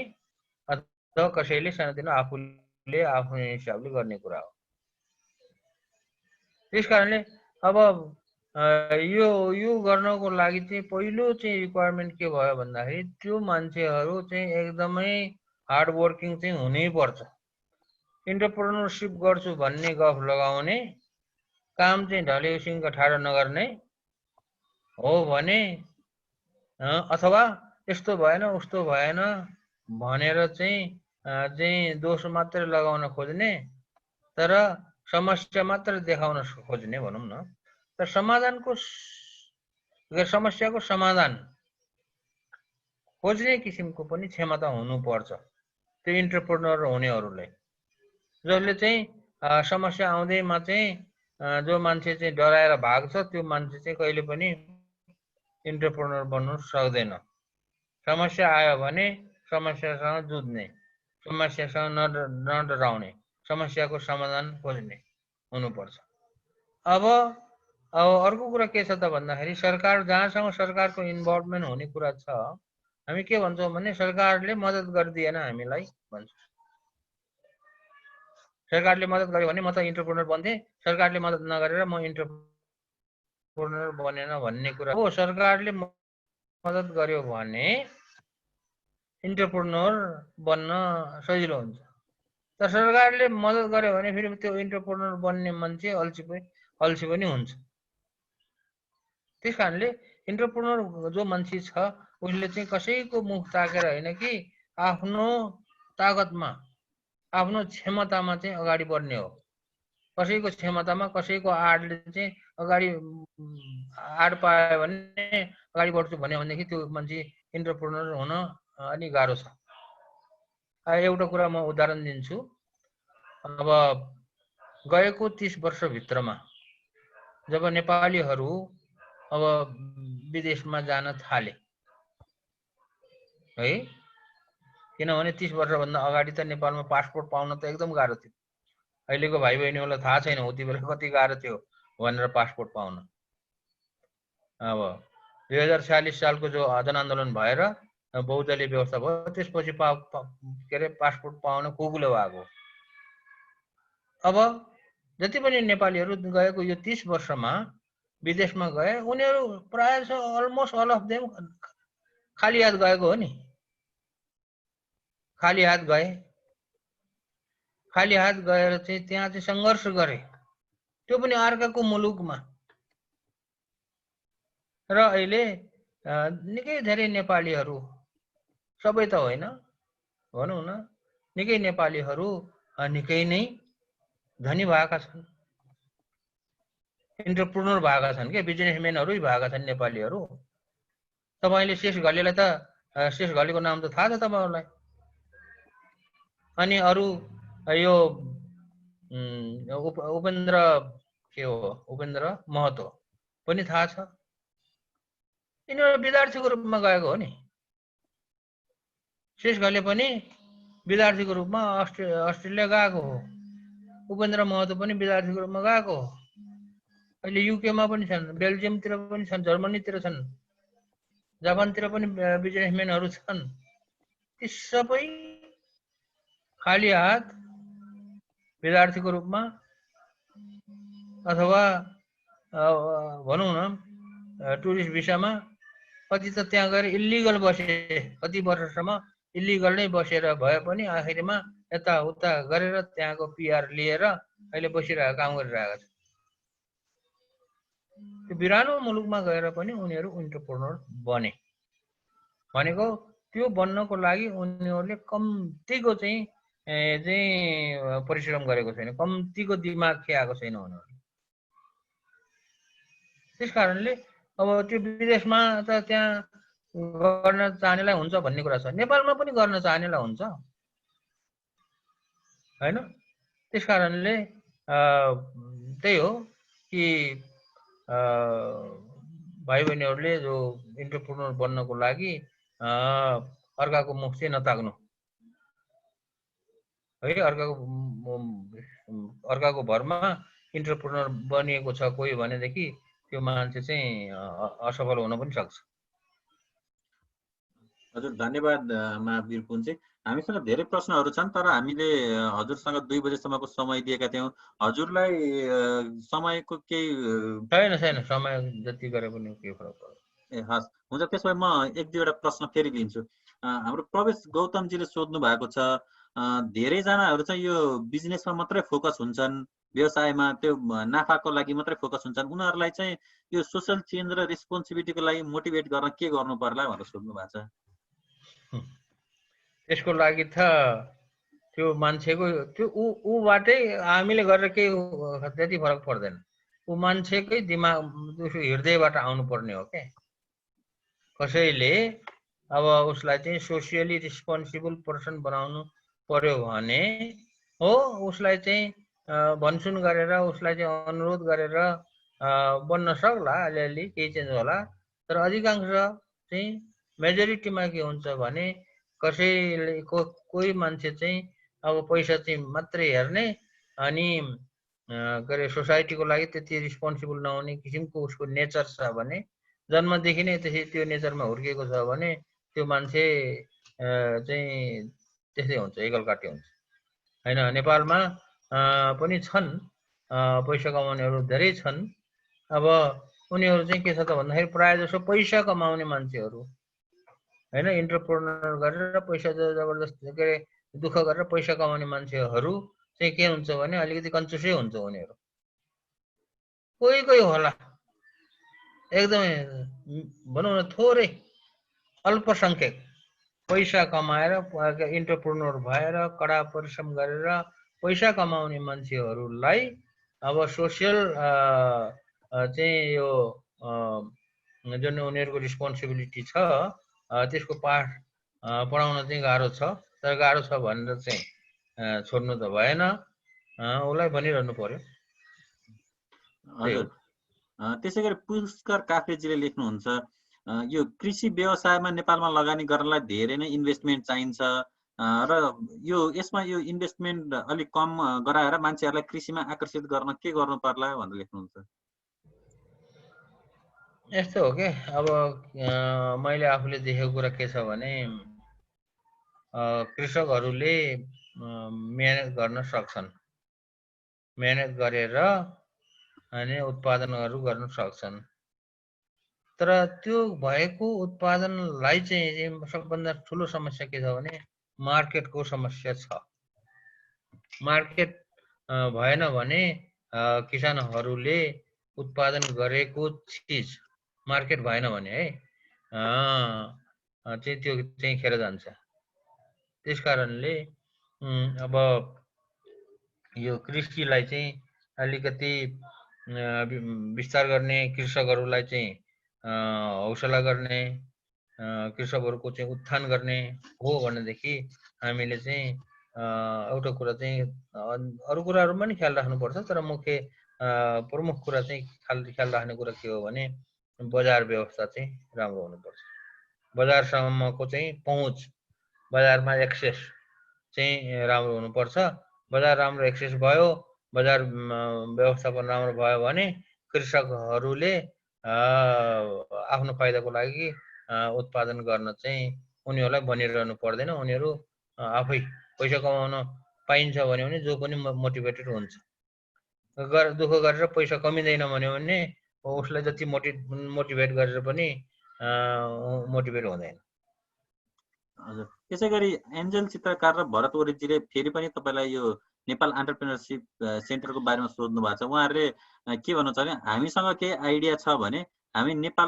अथवा कसैले सानोतिनो आफूले आफ्नो हिसाबले गर्ने कुरा हो। त्यस कारणले अब यो गर्नको लागि चाहिँ पहिलो चाहिँ रिक्वायरमेन्ट के भयो भन्दाखेरि त्यो मान्छेहरू चाहिँ एकदमै हार्ड वर्किङ चाहिँ हुनै पर्छ। एन्टरप्रेन्योरसिप गर्छु भन्ने गफ लगाउने, काम चाहिँ ढलेउसिङ ठाडो नगर्ने हो भने, अथवा यस्तो भएन उस्तो भएन भनेर चाहिँ दोष मात्र लगाउन खोज्ने, तर समस्या मात्र देखाउन खोज्ने भनौँ न, तर समस्याको समाधान खोज्ने किसिमको पनि क्षमता हुनुपर्छ त्यो एन्टरप्रेन्योर हुनेहरूलाई, जसले चाहिँ समस्या आउँदैमा चाहिँ जो मान्छे चाहिँ डराएर भाग्छ त्यो मान्छे चाहिँ कहिले पनि एन्टरप्रेन्योर बन्नु सक्दैन। समस्या आयो भने समस्यासँग जुझ्ने, समस्यासँग नडराउने, समस्याको समाधान खोज्ने हुनुपर्छ। अब अर्को कुरा के छ त भन्दाखेरि सरकार, जहाँसँग सरकारको इन्भल्भमेन्ट हुने कुरा छ, हामी के भन्छौँ भने सरकारले मद्दत गरिदिएन हामीलाई भन्छ। सरकारले मद्दत गर्यो भने म त एन्टरप्रेन्योर बन्थेँ, सरकारले मद्दत नगरेर म एन्टरप्रेन्योर बनेन भन्ने कुरा हो। सरकारले मद्दत गर्यो भने एन्टरप्रेन्योर बन्न सजिलो हुन्छ, तर सरकारले मद्दत गर्यो भने फेरि त्यो एन्टरप्रेन्योर बन्ने मान्छे अल्छी पनि हुन्छ। त्यस कारणले एन्टरप्रेन्योर जो मान्छे छ उसले चाहिँ कसैको मुख ताकेर होइन कि आफ्नो ताकतमा, आफ्नो क्षमतामा चाहिँ अगाडि बढ्ने हो। कसैको क्षमतामा, कसैको आडले चाहिँ अगाडि आड पायो भने अगाडि बढ्छु भन्यो भनेदेखि त्यो मान्छे एन्टरप्रेन्योर हुन अलि गाह्रो छ। एउटा कुरा म उदाहरण दिन्छु। अब गएको 30 वर्षभित्रमा जब नेपालीहरू अब विदेशमा जान थाले है, किनभने 30 वर्षभन्दा अगाडि त नेपालमा पासपोर्ट पाउन त एकदम गाह्रो थियो। अहिलेको भाइ बहिनीहरूलाई थाहा छैन उति बेला कति गाह्रो थियो भनेर पासपोर्ट पाउन। अब 2046 सालको जो जनआन्दोलन भएर बहुदलीय व्यवस्था भयो, त्यसपछि के अरे पासपोर्ट पाउन खुकुलो भएको। अब जति पनि नेपालीहरू गएको यो 30 वर्षमा विदेशमा गए, उनीहरू प्रायः अलमोस्ट अल अफ देम खाली हात गएको हो नि। खाली हात गए, खाली हात गएर चाहिँ त्यहाँ चाहिँ सङ्घर्ष गरे, त्यो पनि अर्काको मुलुकमा। र अहिले निकै धेरै नेपालीहरू, सबै त होइन भनौँ न, निकै नेपालीहरू निकै नै धनी भएका छन्, एन्टरप्रेन्योर भएका छन् के, बिजनेसम्यानहरू भएका छन् नेपालीहरू। तपाईँले शेष घलेलाई त, शेष घलेको नाम त थाहा छ तपाईँहरूलाई। अनि अरू यो उपेन्द्र के हो, उपेन्द्र महतो पनि थाहा छ। यिनीहरू विद्यार्थीको रूपमा गएको हो नि। शेष घले पनि विद्यार्थीको रूपमा अस्ट्रेलिया गएको हो, उपेन्द्र महतो पनि विद्यार्थीको रूपमा गएको हो। अहिले युकेमा पनि छन्, बेल्जियमतिर पनि छन्, जर्मनीतिर छन्, जापानतिर पनि बिजनेसम्यानहरू छन्। ती सबै खाली हात विद्यार्थीको रूपमा अथवा भनौँ न टुरिस्ट भिसामा, कति त त्यहाँ गएर इलिगल बसे, कति वर्षसम्म इलिगल नै बसेर भए पनि आखिरमा यताउता गरेर त्यहाँको पिआर लिएर अहिले बसिरहेको काम गरिरहेको छ। त्यो बिरानो मुलुकमा गएर पनि उनीहरू इन्टरप्रेन्योर बने। भनेको त्यो बन्नको लागि उनीहरूले कम्तीको चाहिँ परिश्रम गरेको छैन, कम्तीको दिमाग खियाएको छैन उनीहरूले। त्यस कारणले अब त्यो विदेशमा त त्यहाँ गर्न चाहनेलाई हुन्छ भन्ने कुरा छ, नेपालमा पनि गर्न चाहनेलाई हुन्छ हैन। त्यस कारणले त्यही हो कि भाइ बहिनीहरूले जो इन्टरप्रेन्योर बन्नको लागि अर्काको मुख चाहिँ नताक्नु है। अर्काको भरमा इन्टरप्रेन्योर बनिएको छ कोही भनेदेखि त्यो मान्छे चाहिँ असफल हुन पनि सक्छ। हजुर धन्यवाद महावीर पुञ्जे। हामीसँग धेरै प्रश्नहरू छन् तर हामीले हजुरसँग 2 बजेसम्मको समय दिएका थियौँ। हजुरलाई समयको केही छैन छैन, समय जति गरे पनि केही फरक पर्दैन। ए हस्, हुन्छ। त्यसो भए म 1-2वटा प्रश्न फेरि लिन्छु। हाम्रो प्रवेश गौतमजीले सोध्नु भएको छ, धेरैजनाहरू चाहिँ यो बिजनेसमा मात्रै फोकस हुन्छन्, व्यवसायमा त्यो नाफाको लागि मात्रै फोकस हुन्छन्, उनीहरूलाई चाहिँ यो सोसल चेन्ज र रेस्पोन्सिबिलिटीको लागि मोटिभेट गर्न के गर्नु पर्ला भनेर सोध्नु भएको छ। त्यसको लागि त त्यो मान्छेको त्यो उबाटै हामीले गरेर केही त्यति फरक पर्दैन। ऊ मान्छेकै दिमाग हृदयबाट आउनु पर्ने हो के। कसैले अब उसलाई चाहिँ सोसियली रिस्पोन्सिबल पर्सन बनाउनु पर्यो भने हो उसलाई चाहिँ भनसुन गरेर उसलाई चाहिँ अनुरोध गरेर बन्न सक्ला, अलिअलि केही चेन्ज होला। तर अधिकांश चाहिँ मेजोरिटीमा के हुन्छ भने कसैले कोही मान्छे चाहिँ अब पैसा चाहिँ मात्रै हेर्ने अनि के अरे सोसाइटीको लागि त्यति रिस्पोन्सिबल नहुने किसिमको उसको नेचर छ भने, जन्मदेखि नै त्यसै त्यो नेचरमा हुर्किएको छ भने त्यो मान्छे चाहिँ त्यस्तै हुन्छ, एकलकाटे हुन्छ हैन। नेपालमा पनि छन् पैसा कमाउनेहरू धेरै छन्। अब उनीहरू चाहिँ के छ त भन्दाखेरि प्रायः जसो पैसा कमाउने मान्छेहरू हैन, इन्टरप्रेन्योर गरेर पैसा जबरजस्ती के अरे दुःख गरेर पैसा कमाउने मान्छेहरू चाहिँ के हुन्छ भने अलिकति कन्जुसै हुन्छ उनीहरू। कोही कोही होला एकदमै भनौँ न थोरै अल्पसङ्ख्यक पैसा कमाएर इन्टरप्रेन्योर भएर कडा परिश्रम गरेर पैसा कमाउने मान्छेहरूलाई अब सोसियल चाहिँ यो जुन उनीहरूको रिस्पोन्सिबिलिटी छ त्यसको पाठ पढाउन चाहिँ गाह्रो छ। तर गाह्रो छ भनेर चाहिँ छोड्नु त भएन, उसलाई भनिरहनु पर्यो। हजुर, त्यसै गरी पुष्कर काफ्रेजीले लेख्नुहुन्छ, यो कृषि व्यवसायमा नेपालमा लगानी गर्नलाई धेरै नै इन्भेस्टमेन्ट चाहिन्छ र यसमा यो इन्भेस्टमेन्ट अलिक कम गराएर मान्छेहरूलाई कृषिमा आकर्षित गर्न के गर्नु पर्ला भनेर लेख्नुहुन्छ। यस्तो हो के, अब मैले आफूले देखेको कुरा के छ भने कृषकहरूले मेहनत गर्न सक्छन्, मेहनत गरेर अनि उत्पादनहरू गर्न सक्छन्। तर त्यो भएको उत्पादनलाई चाहिँ सबभन्दा ठुलो समस्या के छ भने मार्केटको समस्या छ। मार्केट भएन भने किसानहरूले उत्पादन गरेको चिज मार्केट भएन भने है चाहिँ त्यो चाहिँ खेर जान्छ। त्यस कारणले अब यो कृषिलाई चाहिँ अलिकति विस्तार गर्ने, कृषकहरूलाई चाहिँ हौसला गर्ने, कृषकहरूको चाहिँ उत्थान गर्ने हो भनेदेखि हामीले चाहिँ एउटा कुरा चाहिँ अरू कुराहरू पनि ख्याल राख्नुपर्छ। तर मुख्य प्रमुख कुरा चाहिँ ख्याल राख्ने कुरा के हो भने बजार व्यवस्था चाहिँ राम्रो हुनुपर्छ। बजारसम्मको चाहिँ पहुँच, बजारमा एक्सेस चाहिँ राम्रो हुनुपर्छ। बजार राम्रो एक्सेस भयो, बजार व्यवस्थापन राम्रो भयो भने कृषकहरूले आफ्नो फाइदाको लागि उत्पादन गर्न चाहिँ उनीहरूलाई भनिरहनु पर्दैन। उनीहरू आफै पैसा कमाउन पाइन्छ भन्यो भने जो पनि मोटिभेटेड हुन्छ। दुःख गरेर पैसा कमिँदैन भन्यो भने उसलाई जति मोटिभेट गरेर पनि मोटिभेट हुँदैन। हजुर त्यसै गरी एन्जल चित्रकार र भरत ओरेजीले फेरि पनि तपाईँलाई यो नेपाल एन्टरप्रेन्योरसिप सेन्टरको बारेमा सोध्नु भएको छ। उहाँहरूले के भन्नुहुन्छ भने हामीसँग केही आइडिया छ भने हामी नेपाल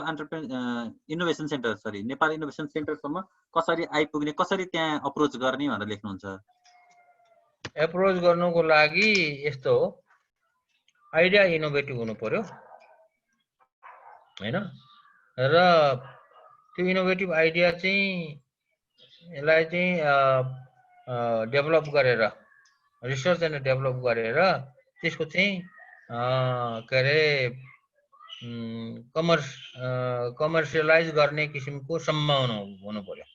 इनोभेसन सेन्टरसम्म कसरी आइपुग्ने, कसरी त्यहाँ अप्रोच गर्ने भनेर लेख्नुहुन्छ। एप्रोच गर्नुको लागि यस्तो हो, आइडिया इनोभेटिभ हुनु पर्यो हैन, र त्यो इनोभेटिभ आइडिया चाहिँ यसलाई चाहिँ डेभलप गरेर, रिसर्च एन्ड डेभलप गरेर त्यसको चाहिँ के अरे कमर्सियलाइज गर्ने किसिमको सम्भावना हुनु पर्यो।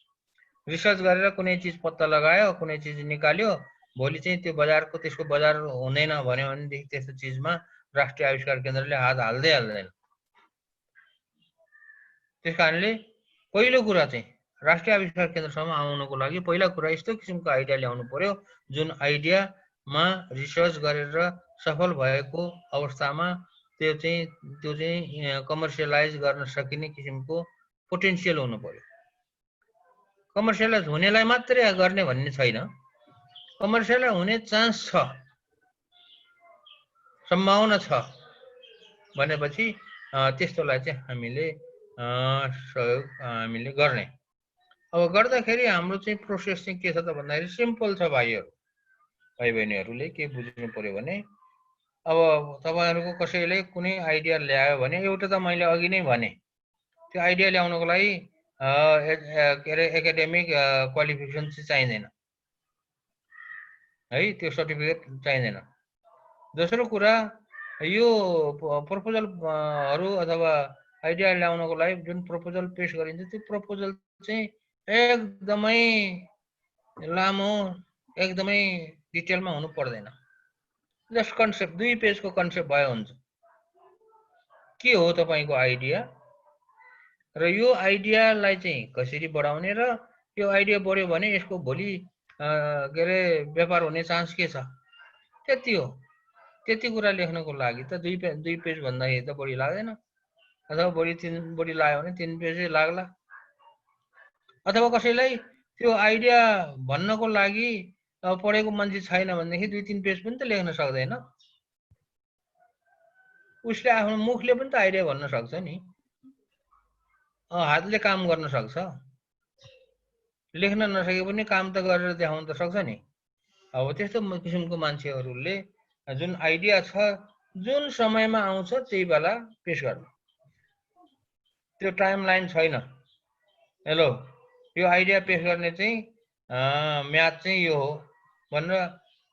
रिसर्च गरेर कुनै चिज पत्ता लगायो, कुनै चिज निकाल्यो, भोलि चाहिँ त्यो बजारको त्यसको बजार हुँदैन भन्यो भनेदेखि त्यस्तो चिजमा राष्ट्रिय आविष्कार केन्द्रले हात हाल्दै हाल्दैन। त्यस कारणले पहिलो कुरा चाहिँ राष्ट्रिय आविष्कार केन्द्रसम्म आउनको लागि पहिला कुरा यस्तो किसिमको आइडिया ल्याउनु पर्यो जुन आइडियामा रिसर्च गरेर सफल भएको अवस्थामा त्यो चाहिँ कमर्सियलाइज गर्न सकिने किसिमको पोटेन्सियल हुनु पर्यो। कमर्सियलाइज हुनेलाई मात्रै गर्ने भन्ने छैन, कमर्सियलाइज हुने चान्स छ, सम्भावना छ भनेपछि त्यस्तोलाई चाहिँ हामीले सहयोग हामीले गर्ने। अब गर्दाखेरि हाम्रो चाहिँ प्रोसेस चाहिँ के छ त भन्दाखेरि सिम्पल छ भाइ बहिनीहरूले के बुझ्नु पर्यो भने अब तपाईहरुको कसैले कुनै आइडिया ल्यायो भने एउटा त मैले अघि नै भने त्यो आइडिया ल्याउनको लागि के अरे एकाडेमिक क्वालिफिकेसन चाहिँ चाहिँदैन है, त्यो सर्टिफिकेट चाहिँदैन। दोस्रो कुरा यो प्रपोजलहरु अथवा आइडिया ल्याउनको लागि जुन प्रपोजल पेश गरिन्छ त्यो प्रपोजल चाहिँ एकदमै लामो, एकदमै डिटेलमा हुनु पर्दैन। जस्ट कन्सेप्ट 2 पेजको कन्सेप्ट भयो हुन्छ। के हो तपाईको आइडिया र यो आइडियालाई चाहिँ कसरी बढाउने र यो आइडिया बढ्यो भने यसको भोलि के अरे व्यापार हुने चान्स के छ, त्यति हो। त्यति कुरा लेख्नको लागि त 2 पेज भन्दा त बढी लाग्दैन, अथवा बढी लाग्यो भने 3 पेजै लाग्ला। अथवा कसैलाई त्यो आइडिया भन्नको लागि पढेको मान्छे छैन भनेदेखि 2-3 पेज पनि त लेख्न सक्दैन। उसले आफ्नो मुखले पनि त आइडिया भन्न सक्छ नि, हातले काम गर्न सक्छ, लेख्न नसके पनि काम त गरेर देखाउन त सक्छ नि। अब त्यस्तो किसिमको मान्छेहरूले जुन आइडिया छ जुन समयमा आउँछ त्यही बेला पेश गर्नु, त्यो टाइम लाइन छैन। हेलो यो आइडिया पेश गर्ने चाहिँ म्याद चाहिँ यो हो भनेर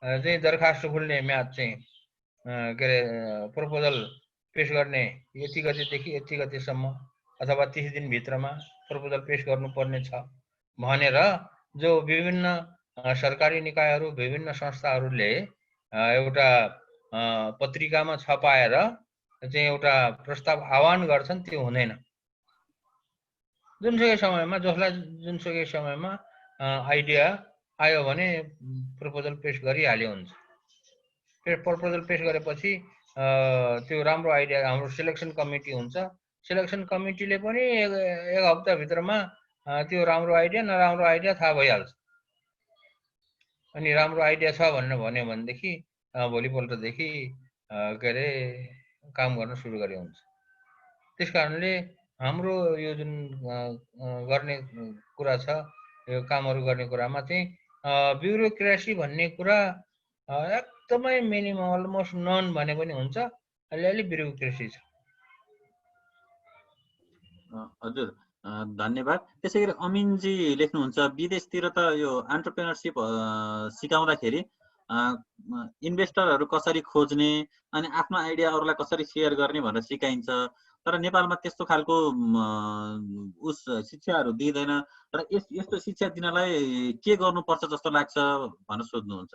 चाहिँ दरखास्त खुल्ने म्याद चाहिँ के अरे प्रपोजल पेश गर्ने यति गतेदेखि यति गतेसम्म अथवा 30 दिन भित्रमा प्रपोजल पेश गर्नुपर्ने छ भनेर जो विभिन्न सरकारी निकायहरू, विभिन्न संस्थाहरूले एउटा पत्रिकामा छपाएर चाहिँ एउटा प्रस्ताव आह्वान गर्छन्, त्यो हुँदैन। जुनसुकै समयमा जसलाई जुनसुकै समयमा आइडिया आयो भने प्रपोजल पेश गरिहाल्यो हुन्छ। प्रपोजल पेश गरेपछि त्यो राम्रो आइडिया हाम्रो सिलेक्सन कमिटी हुन्छ, सिलेक्सन कमिटीले पनि एक हप्ता भित्रमा त्यो राम्रो आइडिया नराम्रो आइडिया थाहा भइहाल्छ। अनि राम्रो आइडिया छ भनेर भन्यो भनेदेखि भोलिपल्टदेखि के अरे काम गर्न सुरु गरे हुन्छ। त्यसकारणले हाम्रो यो जुन गर्ने कुरा छ, यो कामहरु गर्ने कुरामा चाहिँ ब्युरोक्रेसी भन्ने कुरा एकदमै मिनिमम, अलमोस्ट नन भने पनि हुन्छ, अलिअलि ब्युरोक्रेसी छ। हजुर धन्यवाद। त्यसैगरी अमिनजी लेख्नुहुन्छ विदेशतिर त यो एन्टरप्रेन्योरशिप सिकाउँदाखेरि इन्भेस्टरहरू कसरी खोज्ने अनि आफ्नो आइडिया अरूलाई कसरी शेयर गर्ने भनेर सिकाइन्छ, तर नेपालमा त्यस्तो खालको शिक्षाहरू दिँदैन र यस्तो शिक्षा दिनलाई के गर्नुपर्छ जस्तो लाग्छ भनेर सोध्नुहुन्छ।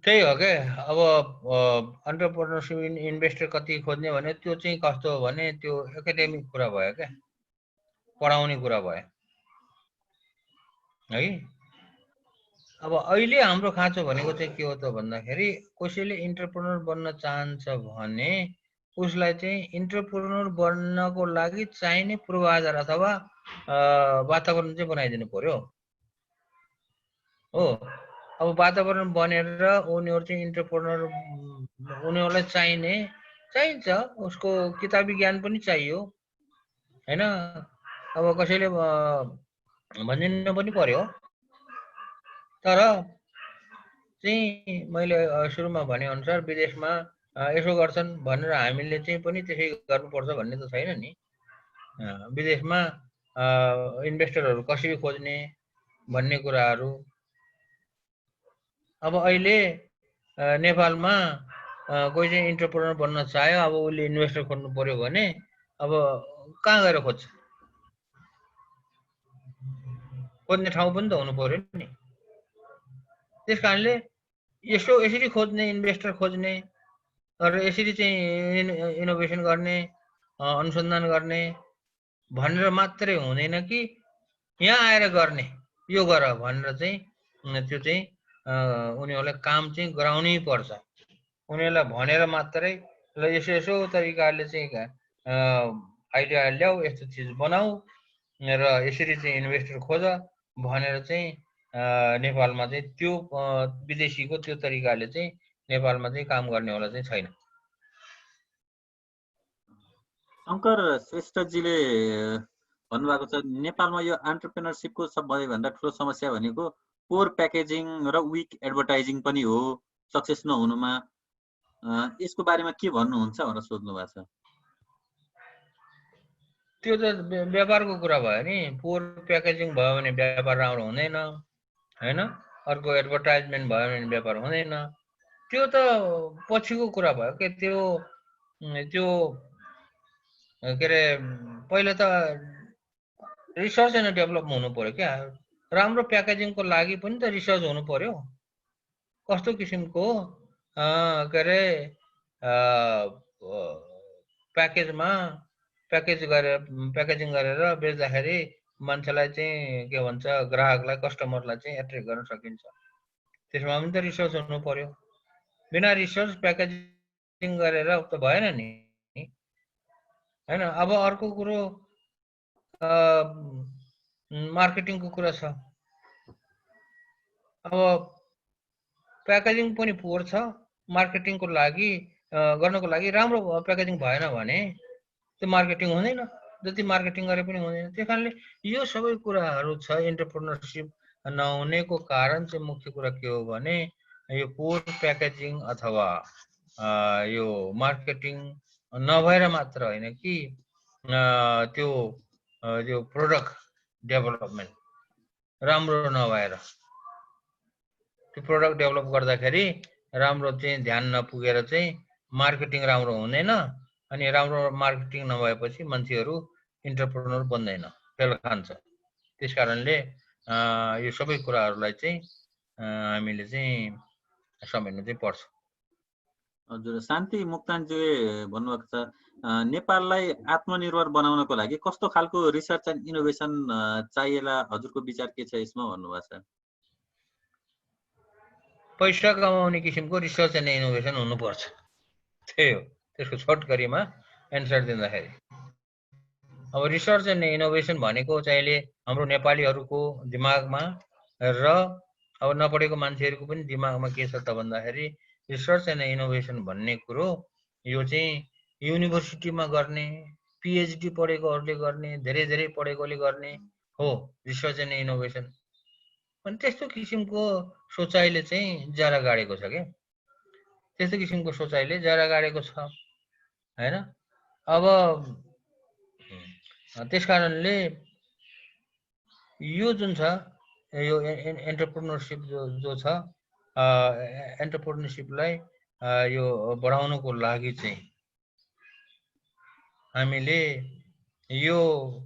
त्यही हो के, अब एन्टरप्रेन्योरशिप इन्भेस्टर कति खोज्ने भने त्यो चाहिँ कस्तो हो भने त्यो एकाडेमिक कुरा भयो क्या, पढाउने कुरा भयो है। अब अहिले हाम्रो खाँचो भनेको चाहिँ के हो त भन्दाखेरि कसैले एन्टरप्रेन्योर बन्न चाहन्छ भने उसलाई चाहिँ इन्टरप्रेन्योर बन्नको लागि चाहिने पूर्वाधार अथवा वातावरण चाहिँ बनाइदिनु पर्यो हो। अब वातावरण बनेर उनीहरू चाहिँ इन्टरप्रेन्योर उनीहरूलाई चाहिन्छ उसको किताबी ज्ञान पनि चाहियो हैन। अब कसैले भनिदिनु पनि पर्यो। तर चाहिँ मैले सुरुमा भने अनुसार विदेशमा यसो गर्छन् भनेर हामीले चाहिँ पनि त्यसै गर्नुपर्छ भन्ने त छैन नि। विदेशमा इन्भेस्टरहरू कसरी खोज्ने भन्ने कुराहरू अब अहिले नेपालमा कोही चाहिँ इन्टरप्रेन्योर बन्न चाह्यो, अब उसले इन्भेस्टर खोज्नु पर्यो भने अब कहाँ गएर खोज्छ? खोज्ने ठाउँ पनि त हुनु पर्यो नि। त्यस कारणले यसरी खोज्ने, इन्भेस्टर खोज्ने र यसरी चाहिँ इनोभेसन गर्ने, अनुसन्धान गर्ने भनेर मात्रै हुँदैन कि यहाँ आएर गर्ने, यो गर भनेर चाहिँ त्यो चाहिँ उनीहरूलाई काम चाहिँ गराउनै पर्छ। उनीहरूलाई भनेर मात्रै ल यसो तरिकाले चाहिँ आइडिया ल्याऊ, यस्तो चिज बनाऊ र यसरी चाहिँ इन्भेस्टर खोज भनेर चाहिँ नेपालमा चाहिँ त्यो विदेशीको त्यो तरिकाले चाहिँ नेपालमा चाहिँ काम गर्नेवाला चाहिँ छैन। शङ्कर श्रेष्ठजीले भन्नुभएको छ नेपालमा यो एन्टरप्रेन्योरसिपको सबैभन्दा ठुलो समस्या भनेको पोर प्याकेजिङ र विक एडभर्टाइजिङ पनि हो सक्सेस नहुनुमा। यसको बारेमा के भन्नुहुन्छ भनेर सोध्नु भएको छ। त्यो त व्यापारको कुरा भयो नि। पोर प्याकेजिङ भयो भने व्यापार राम्रो हुँदैन हैन। अर्को एडभर्टाइजमेन्ट भयो भने व्यापार हुँदैन। त्यो त पछिको कुरा भयो के। त्यो के अरे पहिला त रिसर्च एन्ड डेभलप हुनु पर्यो क्या। राम्रो प्याकेजिङको लागि पनि त रिसर्च हुनु पर्यो। कस्तो किसिमको के अरे प्याकेजिङ गरेर बेच्दाखेरि मान्छेलाई चाहिँ के भन्छ, ग्राहकलाई, कस्टमरलाई चाहिँ एट्र्याक्ट गर्न सकिन्छ। त्यसमा पनि त रिसर्च हुनु पर्यो। बिना रिसर्च प्याकेजिङ गरेर त भएन नि हैन। अब अर्को कुरो मार्केटिङको कुरा छ। अब प्याकेजिङ पनि पोर छ, मार्केटिङको लागि गर्नको लागि राम्रो प्याकेजिङ भएन भने त्यो मार्केटिङ हुँदैन, जति मार्केटिङ गरे पनि हुँदैन। त्यस कारणले यो सबै कुराहरू छ। एन्टरप्रेन्योरसिप नहुनेको कारण चाहिँ मुख्य कुरा के हो भने यो पोर प्याकेजिङ अथवा यो मार्केटिङ नभएर मात्र होइन कि त्यो प्रोडक्ट डेभलपमेन्ट राम्रो नभएर, त्यो प्रोडक्ट डेभलप गर्दाखेरि राम्रो चाहिँ ध्यान नपुगेर चाहिँ मार्केटिङ राम्रो हुँदैन। अनि राम्रो मार्केटिङ नभएपछि मान्छेहरू इन्टरप्रेन्योर बन्दैन, फेल खान्छ। त्यस कारणले यो सबै कुराहरूलाई चाहिँ हामीले चाहिँ समेट्नु चाहिँ पर्छ। हजुर, शान्ति मुक्तानजीले भन्नुभएको छ नेपाललाई आत्मनिर्भर बनाउनको लागि कस्तो खालको रिसर्च एन्ड इनोभेसन चाहिएला, हजुरको विचार के छ यसमा भन्नुभएको छ। पैसा कमाउने किसिमको रिसर्च एन्ड इनोभेसन हुनुपर्छ। त्यही हो त्यसको छोटकरीमा एन्सर दिँदाखेरि। अब रिसर्च एन्ड इनोभेसन भनेको चाहिँ हाम्रो नेपालीहरूको दिमागमा र अब नपढेको मान्छेहरूको पनि दिमागमा के छ त भन्दाखेरि रिसर्च एन्ड इनोभेसन भन्ने कुरो यो चाहिँ युनिभर्सिटीमा गर्ने, पिएचडी पढेकोहरूले गर्ने, धेरै पढेकोले गर्ने हो रिसर्च एन्ड इनोभेसन। अनि त्यस्तो किसिमको सोचाइले चाहिँ जरा गाडेको छ क्या। त्यस्तो किसिमको सोचाइले जरा गाडेको छ हैन। अब त्यस कारणले यो जुन छ यो एन्टरप्रेन्योरसिप जो छ, एन्टरप्रेन्योरसिपलाई यो बढाउनको लागि चाहिँ हामीले यो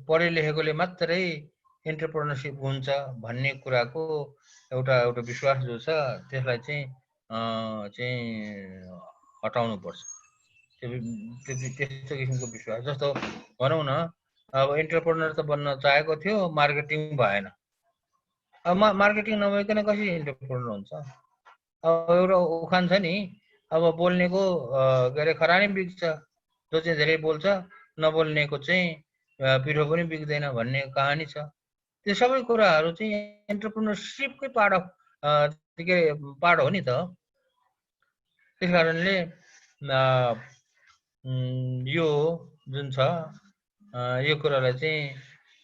पढे लेखेकोले मात्रै एन्टरप्रेन्योरसिप हुन्छ भन्ने कुराको एउटा विश्वास जो छ त्यसलाई चाहिँ हटाउनु पर्छ। त्यस्तो किसिमको विश्वास। जस्तो भनौँ न, अब एन्टरप्रेन्योर त बन्न चाहेको थियो, मार्केटिङ भएन। अब मार्केटिङ नभइकन कसरी एन्टरप्रेन्योर हुन्छ? अब एउटा उखान छ नि, अब बोल्नेको के अरे खरानी बिग्छ, जो चाहिँ धेरै बोल्छ नबोल्नेको चाहिँ पिठो पनि बिग्दैन भन्ने कहानी छ। त्यो सबै कुराहरू चाहिँ एन्टरप्रेन्योरसिपकै पार्ट अफ पार्ट हो नि त। त्यस कारणले यो जुन छ यो कुरालाई चाहिँ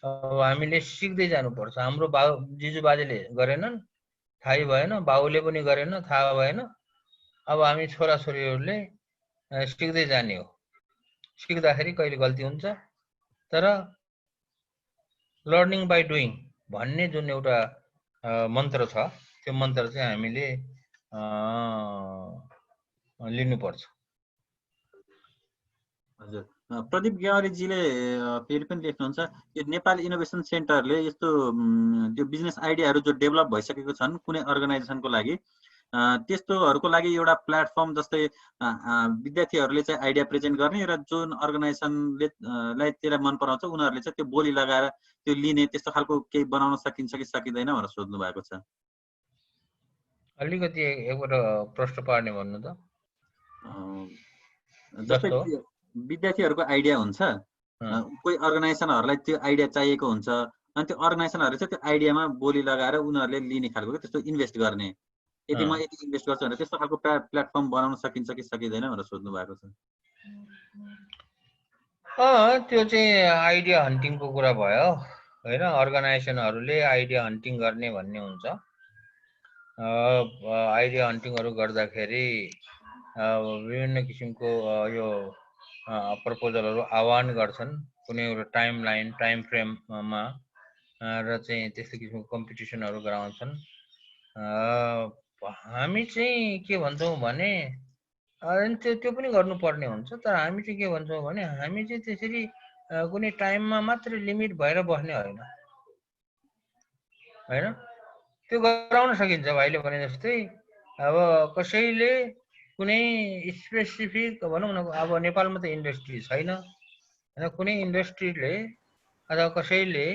अब हामीले सिक्दै जानुपर्छ। हाम्रो जिजु बाजेले गरेनन्, थाहै भएन, बाउले पनि गरेन, थाहा भएन। अब हामी छोराछोरीहरूले सिक्दै जाने हो। सिक्दाखेरि कहिले गल्ती हुन्छ, तर लर्निङ बाई डुइङ भन्ने जुन एउटा मन्त्र छ, त्यो मन्त्र चाहिँ हामीले लिनुपर्छ। हजुर, प्रदीप गेवारीजीले फेरि पनि लेख्नुहुन्छ, यो नेपाल इनोभेसन सेन्टरले यस्तो त्यो बिजनेस आइडियाहरू जो डेभलप भइसकेको छन् कुनै अर्गनाइजेसनको लागि, त्यस्तोहरूको लागि एउटा प्लेटफर्म जस्तै विद्यार्थीहरूले चाहिँ आइडिया प्रेजेन्ट गर्ने र जुन अर्गनाइजेसनले लाई त्यसलाई मन पराउँछ उनीहरूले चाहिँ त्यो बोली लगाएर त्यो लिने त्यस्तो खालको केही बनाउन सकिन्छ कि सकिँदैन भनेर सोध्नु भएको छ। अलिकति एकपल्ट प्रश्न पार्ने भन्नु त। जस्तै विद्यार्थीहरूको आइडिया हुन्छ, कोही अर्गनाइजेसनहरूलाई त्यो आइडिया चाहिएको हुन्छ, अनि त्यो अर्गनाइजेसनहरूले चाहिँ त्यो आइडियामा बोली लगाएर उनीहरूले लिने खालको त्यस्तो इन्भेस्ट गर्ने, यदि म यति इन्भेस्ट गर्छु भने त्यस्तो खालको प्लेटफर्म बनाउन सकिन्छ कि सकिँदैन भनेर सोध्नु भएको छ। त्यो चाहिँ आइडिया हन्टिङको कुरा भयो होइन। अर्गनाइजेसनहरूले आइडिया हन्टिङ गर्ने भन्ने हुन्छ। आइडिया हन्टिङहरू गर्दाखेरि विभिन्न किसिमको यो प्रपोजलहरू आह्वान गर्छन् कुनै एउटा टाइमलाइन टाइम फ्रेममा र चाहिँ त्यस्तो किसिमको कम्पिटिसनहरू गराउँछन्। हामी चाहिँ के भन्छौँ भने त्यो पनि गर्नुपर्ने हुन्छ, तर हामी चाहिँ के भन्छौँ भने हामी चाहिँ त्यसरी कुनै टाइममा मात्रै लिमिट भएर बस्ने होइन होइन। त्यो गराउन सकिन्छ। भाइले भने जस्तै अब कसैले कुनै स्पेसिफिक भनौँ न, अब नेपालमा त इन्डस्ट्री छैन होइन, कुनै इन्डस्ट्रीले अथवा कसैले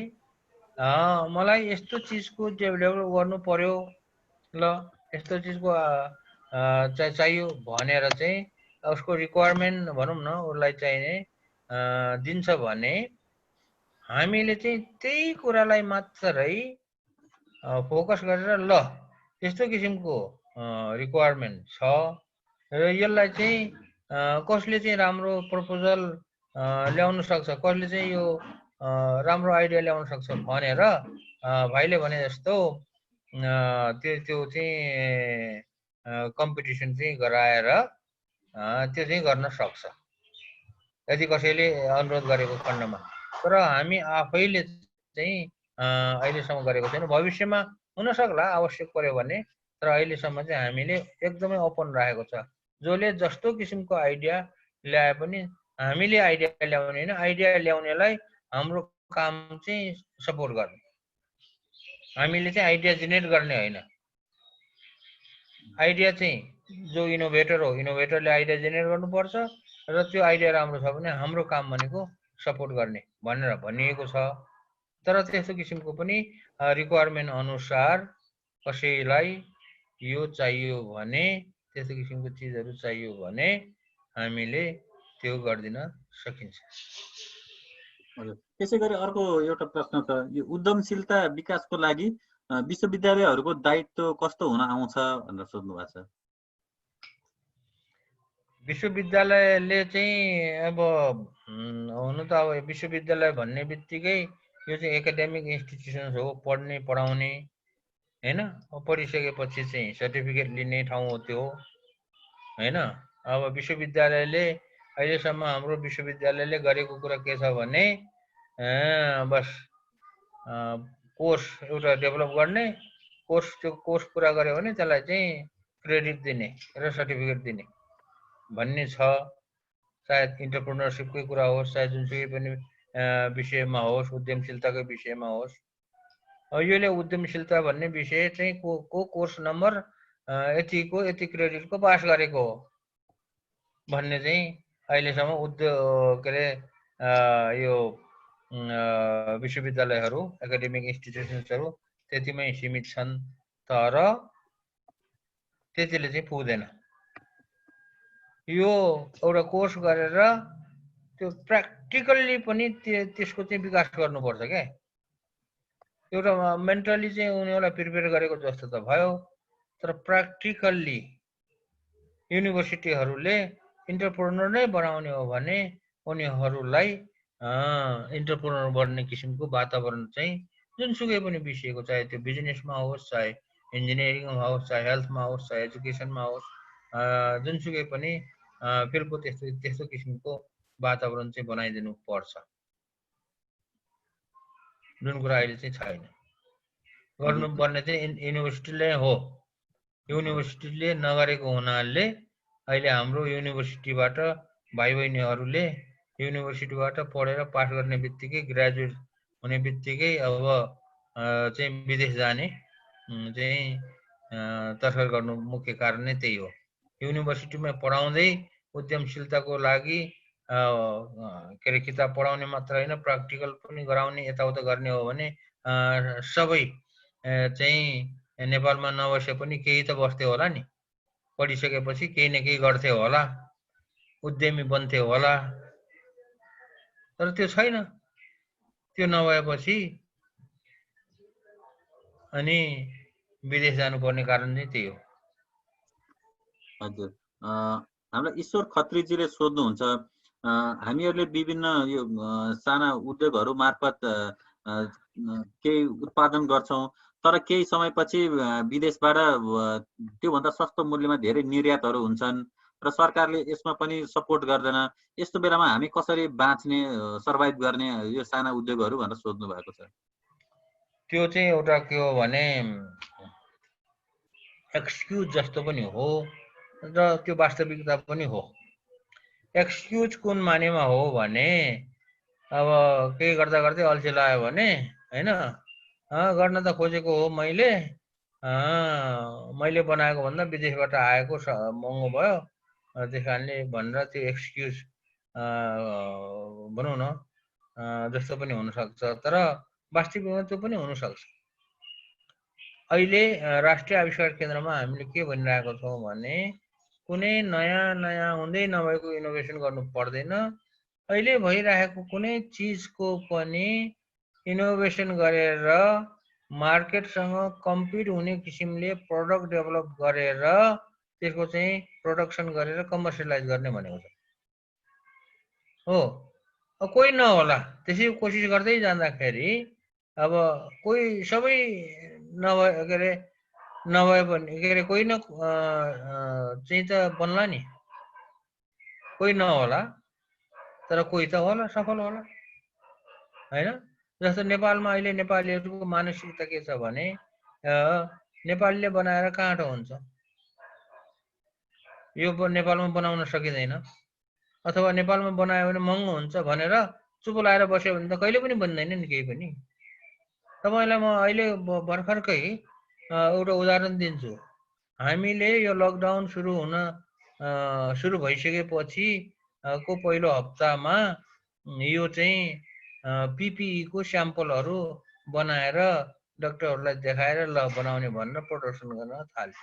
मलाई यस्तो चिजको डेभलप गर्नु पर्यो, ल यस्तो चिजको चाहियो भनेर चाहिँ उसको रिक्वायरमेन्ट भनौँ न उसलाई चाहिने दिन्छ भने हामीले चाहिँ त्यही कुरालाई मात्रै फोकस गरेर ल यस्तो किसिमको रिक्वायरमेन्ट छ र यसलाई चाहिँ कसले चाहिँ राम्रो प्रपोजल ल्याउन सक्छ, कसले चाहिँ यो राम्रो आइडिया ल्याउन सक्छ भनेर भाइले भने जस्तो त्यो चाहिँ कम्पिटिसन चाहिँ गराएर त्यो चाहिँ गर्न सक्छ यदि कसैले अनुरोध गरेको खण्डमा। तर हामी आफैले चाहिँ अहिलेसम्म गरेको छैन। भविष्यमा हुन सक्ला आवश्यक पर्यो भने, तर अहिलेसम्म चाहिँ हामीले एकदमै ओपन राखेको छ। जसले जस्तो किसिमको आइडिया ल्याए पनि हामीले आइडिया ल्याउने होइन, आइडिया ल्याउनेलाई हाम्रो काम चाहिँ सपोर्ट गर्ने। हामीले चाहिँ आइडिया जेनेरेट गर्ने होइन। आइडिया चाहिँ जो इनोभेटर हो, इनोभेटरले आइडिया जेनेरेट गर्नुपर्छ र त्यो आइडिया राम्रो छ भने हाम्रो काम भनेको सपोर्ट गर्ने भनेर भनिएको छ। तर त्यस्तो किसिमको पनि रिक्वायरमेन्ट अनुसार कसैलाई यो चाहियो भने, त्यस्तो किसिमको चिजहरू चाहियो भने हामीले त्यो गरिदिन सकिन्छ। त्यसै गरी अर्को एउटा प्रश्न छ, यो उद्यमशीलता विकासको लागि विश्वविद्यालयहरूको दायित्व कस्तो हुन आउँछ भनेर सोध्नु भएको छ। विश्वविद्यालयले चाहिँ अब हुनु त अब विश्वविद्यालय भन्ने बित्तिकै यो चाहिँ एकाडेमिक इन्स्टिट्युसन्स हो, पढ्ने पढाउने होइन। पढिसकेपछि चाहिँ सर्टिफिकेट लिने ठाउँ हो त्यो होइन। अब विश्वविद्यालयले अहिलेसम्म हाम्रो विश्वविद्यालयले गरेको कुरा के छ भने बस कोर्स एउटा डेभलप गर्ने, त्यो कोर्स पुरा गर्यो भने त्यसलाई चाहिँ क्रेडिट दिने र सर्टिफिकेट दिने भन्ने छ। सायद इन्टरप्रेन्योरसिपकै कुरा होस्, चाहे जुनसुकै पनि विषयमा होस्, उद्यमशीलताकै विषयमा होस्, यसले उद्यमशीलता भन्ने विषय चाहिँ को कोर्स नम्बर यति क्रेडिटको पास गरेको हो भन्ने चाहिँ अहिलेसम्म के अरे यो विश्वविद्यालयहरू एकाडेमिक इन्स्टिट्युसन्सहरू त्यतिमै सीमित छन्, तर त्यतिले चाहिँ पुग्दैन। यो एउटा कोर्स गरेर त्यो प्र्याक्टिकल्ली पनि त्यसको चाहिँ विकास गर्नुपर्छ क्या। एउटा मेन्टली चाहिँ उनीहरूलाई प्रिपेयर गरेको जस्तो त भयो, तर प्र्याक्टिकल्ली युनिभर्सिटीहरूले इन्टरप्रेन्योर नै बनाउने हो भने उनीहरूलाई इन्टरप्रेन्योर बन्ने किसिमको वातावरण चाहिँ जुनसुकै पनि विषयको, चाहे त्यो बिजनेसमा होस्, चाहे इन्जिनियरिङमा होस्, चाहे हेल्थमा होस्, चाहे एजुकेसनमा होस्, जुनसुकै पनि फिल्डको त्यस्तो किसिमको वातावरण चाहिँ बनाइदिनु पर्छ, जुन कुरा अहिले चाहिँ छैन। गर्नुपर्ने चाहिँ युनिभर्सिटीले हो। युनिभर्सिटीले नगरेको हुनाले अहिले हाम्रो युनिभर्सिटीबाट भाइ बहिनीहरूले युनिभर्सिटीबाट पढेर पास गर्ने बित्तिकै, ग्रेजुएट हुने बित्तिकै अब चाहिँ विदेश जाने चाहिँ तर्खर गर्नु मुख्य कारण नै त्यही हो। युनिभर्सिटीमा पढाउँदै उद्यमशीलताको लागि के अरे किताब पढाउने मात्र होइन, प्र्याक्टिकल पनि गराउने, यताउता गर्ने हो भने सबै चाहिँ नेपालमा नबसे पनि केही त बस्थे होला नि, पढिसकेपछि केही न केही गर्थे होला, उद्यमी बन्थे होला, तर त्यो छैन। त्यो नभएपछि अनि विदेश जानुपर्ने कारण चाहिँ त्यही हो। हजुर, हामीलाई ईश्वर खत्रीजीले सोध्नुहुन्छ, हामीहरूले विभिन्न यो साना उद्योगहरू मार्फत केही उत्पादन गर्छौँ, तर केही समयपछि विदेशबाट त्योभन्दा सस्तो मूल्यमा धेरै निर्यातहरू हुन्छन् र सरकारले यसमा पनि सपोर्ट गर्दैन। यस्तो बेलामा हामी कसरी बाँच्ने, सर्भाइभ गर्ने यो साना उद्योगहरू भनेर सोध्नु भएको छ। त्यो चाहिँ एउटा के हो भने एक्सक्युज जस्तो पनि हो र त्यो वास्तविकता पनि हो। एक्सक्युज कुन मानेमा हो भने अब केही गर्दा गर्दै अल्छी लाग्यो भने होइन, गर्न त खोजेको हो मैले बनाएको भन्दा विदेशबाट आएको महँगो भयो, त्यस कारणले भनेर त्यो एक्सक्युज भनौँ न जस्तो पनि हुनसक्छ, तर वास्तविकमा त्यो पनि हुनसक्छ। अहिले राष्ट्रिय आविष्कार केन्द्रमा हामीले के भनिरहेको छौँ भने कुनै नयाँ हुँदै नभएको इनोभेसन गर्नु पर्दैन। अहिले भइरहेको कुनै चिजको पनि इनोभेसन गरेर मार्केटसँग कम्पिट हुने किसिमले प्रोडक्ट डेभलप गरेर त्यसको चाहिँ प्रोडक्सन गरेर कमर्सियलाइज गर्ने भनेको छ हो। कोही नहोला, त्यसै कोसिस गर्दै जाँदाखेरि अब कोही सबै नभए के भने कोही न चाहिँ त बन्ला नि, कोही नहोला तर कोही त होला, सफल होला होइन। जस्तो नेपालमा अहिले नेपालीहरूको मानसिकता के छ भने नेपालीले बनाएर काँटो हुन्छ, यो नेपालमा बनाउन सकिँदैन, अथवा नेपालमा बनायो भने महँगो हुन्छ भनेर चुप लाएर बस्यो भने त कहिले पनि बन्दैन नि केही पनि। तपाईँलाई म अहिले भर्खरकै एउटा उदाहरण दिन्छु। हामीले यो लकडाउन सुरु भइसकेपछि को पहिलो हप्तामा यो चाहिँ PPE को स्याम्पलहरू बनाएर डाक्टरहरूलाई देखाएर ल बनाउने भनेर प्रदर्शन गर्न थाल्यो।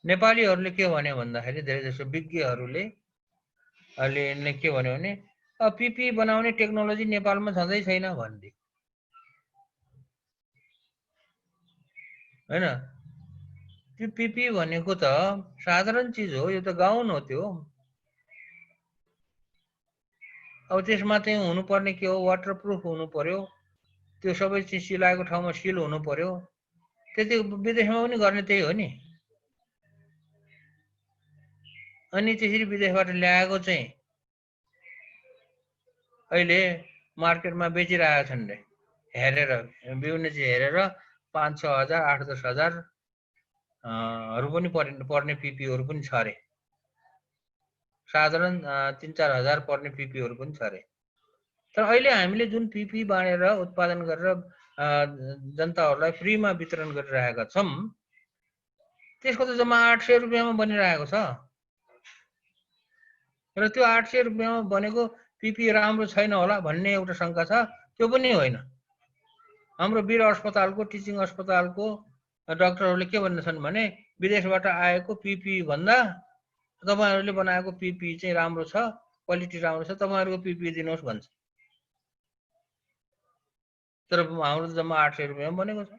नेपालीहरूले के भन्यो भन्दाखेरि धेरै जसो विज्ञहरूले अहिले के भन्यो भने PPE बनाउने टेक्नोलोजी नेपालमा छँदै छैन भन्दै होइन। त्यो PPE भनेको त साधारण चिज हो, यो त गाउन हो त्यो। अब त्यसमा चाहिँ हुनुपर्ने के हो, वाटरप्रुफ हुनु पर्यो, त्यो सबै चिज सिलाएको ठाउँमा सिल हुनु पर्यो। त्यति विदेशमा पनि गर्ने त्यही हो नि। अनि त्यसरी विदेशबाट ल्याएको चाहिँ अहिले मार्केटमा बेचिरहेका छन् रे, हेरेर विभिन्न चिज हेरेर 5-6 हजार 8-10 हजार हरू पनि पर्ने PPEहरू पनि छ अरे, साधारण 3-4 हजार पर्ने PPEहरू पनि छ अरे। तर अहिले हामीले जुन PPE बाँडेर उत्पादन गरेर जनताहरूलाई फ्रीमा वितरण गरिरहेका छौँ, त्यसको त जम्मा 800 रुपियाँमा बनिरहेको छ र त्यो 800 रुपियाँमा बनेको PPE राम्रो छैन होला भन्ने एउटा शङ्का छ। त्यो पनि होइन। हाम्रो वीर अस्पतालको, टिचिङ अस्पतालको डाक्टरहरूले के भन्दछन् भने विदेशबाट आएको PPE भन्दा तपाईहरुले बनाएको पिपी चाहिँ राम्रो छ, क्वालिटी राम्रो छ, तपाईहरुको पिपी दिनुहोस् भन्छ। तर हाम्रो त जम्मा 800 रुपैयाँमा बनेको छ।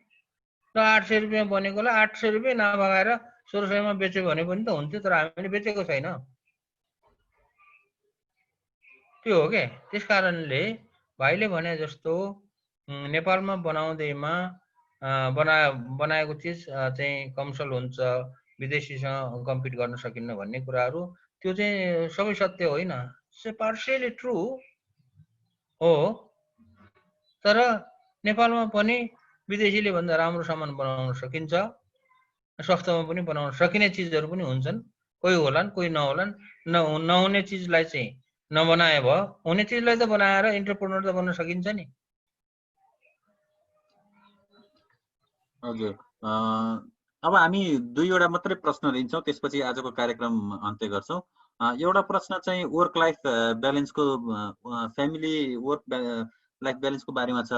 र 800 रुपैयाँ बनेकोलाई 800 रुपैयाँ नभगाएर 1600 मा बेच्यो भने पनि त हुन्थ्यो, तर हामीले बेचेको छैन। त्यो हो के। त्यसकारणले भाइले भने जस्तो नेपालमा बनाउँदैमा बनाएको चिज चाहिँ कमसल हुन्छ, विदेशीसँग कम्पिट गर्न सकिन्न भन्ने कुराहरू त्यो चाहिँ सबै सत्य होइन। पार्शियली ट्रु हो, तर नेपालमा पनि विदेशीले भन्दा राम्रो सामान बनाउन सकिन्छ, सस्तोमा पनि बनाउन सकिने चिजहरू पनि हुन्छन्। कोही होलान्, कोही नहोलान्। नहुने चिजलाई चाहिँ नबनाए भयो, हुने चिजलाई त बनाएर एन्टरप्रेन्योर त बन्न सकिन्छ नि। हजुर, अब हामी 2वटा मात्रै प्रश्न लिन्छौँ, त्यसपछि आजको कार्यक्रम अन्त्य गर्छौँ। एउटा प्रश्न चाहिँ वर्क लाइफ ब्यालेन्सको, फ्यामिली वर्क लाइफ ब्यालेन्सको बारेमा छ।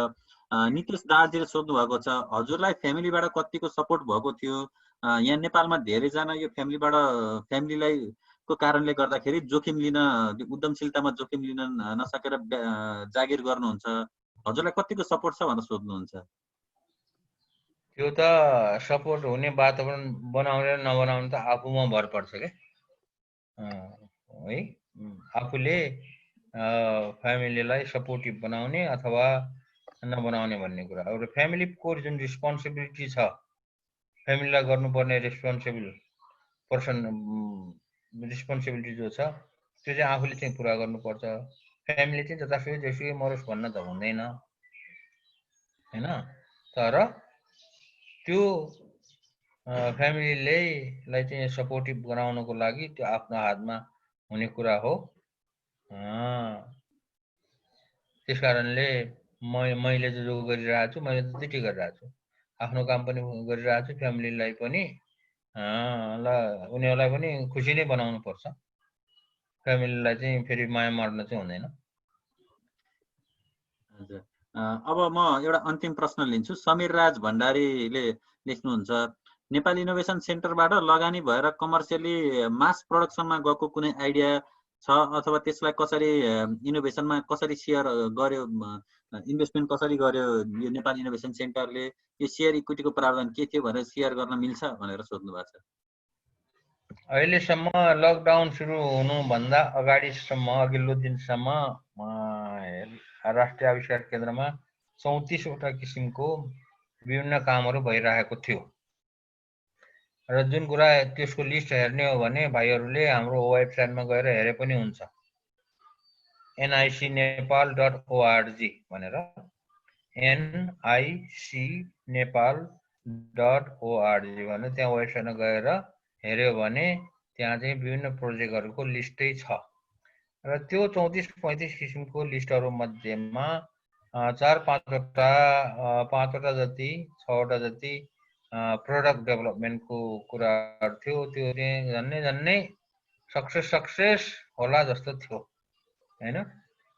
नितेश दाहालजीले सोध्नु भएको छ, हजुरलाई फ्यामिलीबाट कतिको सपोर्ट भएको थियो? यहाँ नेपालमा धेरैजना यो फ्यामिलीलाई को कारणले गर्दाखेरि जोखिम लिन, उद्यमशीलतामा जोखिम लिन नसकेर जागिर गर्नुहुन्छ। हजुरलाई कतिको सपोर्ट छ भनेर सोध्नुहुन्छ। त्यो त सपोर्ट हुने वातावरण बनाउने र नबनाउने त आफूमा भर पर्छ के है। आफूले फ्यामिलीलाई सपोर्टिभ बनाउने अथवा नबनाउने भन्ने कुरा। एउटा फ्यामिलीको जुन रिस्पोन्सिबिलिटी छ, फ्यामिलीलाई गर्नुपर्ने रिस्पोन्सिबिलिटी जो छ त्यो चाहिँ आफूले चाहिँ पुरा गर्नुपर्छ। फ्यामिली चाहिँ जतासुकै जेसुकै मरोस् भन्न त हुँदैन हैन। तर त्यो फ्यामिलीलाई चाहिँ सपोर्टिभ गराउनको लागि त्यो आफ्नो हातमा हुने कुरा हो। त्यसकारणले मैले जो गरिरहेको छु, मैले त्यति गरिरहेको छु। आफ्नो काम पनि गरिरहेको छु, फ्यामिलीलाई पनि ल उनीहरूलाई पनि खुसी नै बनाउनु पर्छ। फ्यामिलीलाई चाहिँ फेरि माया मार्न चाहिँ हुँदैन। हजुर, अब म एउटा अन्तिम प्रश्न लिन्छु। समीर राज भण्डारीले लेख्नुहुन्छ, नेपाल इनोभेसन सेन्टरबाट लगानी भएर कमर्सियली मास प्रोडक्सनमा गएको कुनै आइडिया छ, अथवा त्यसलाई कसरी इनोभेसनमा कसरी सेयर गर्यो, इन्भेस्टमेन्ट कसरी गर्यो यो नेपाल इनोभेसन सेन्टरले, यो सेयर इक्विटीको प्रावधान के थियो भनेर सेयर गर्न मिल्छ भनेर सोध्नु भएको छ। अहिलेसम्म लकडाउन सुरु हुनुभन्दा अगाडिसम्म, अघिल्लो दिनसम्म राष्ट्रिय आविष्कार केन्द्रमा 34वटा किसिमको विभिन्न कामहरू भइरहेको थियो। र जुन कुरा त्यसको लिस्ट हेर्ने हो भने भाइहरूले हाम्रो वेबसाइटमा गएर हेरे पनि हुन्छ, nicnepal.org भनेर, nicnepal.org भनेर त्यहाँ वेबसाइटमा गएर हेर्यो भने त्यहाँ चाहिँ विभिन्न प्रोजेक्टहरूको लिस्टै छ। र त्यो 34-35 किसिमको लिस्टहरू मध्येमा 4-5वटा जति 6वटा जति प्रोडक्ट डेभलपमेन्टको कुराहरू थियो। त्यो चाहिँ झन्नै सक्सेस होला जस्तो थियो हैन।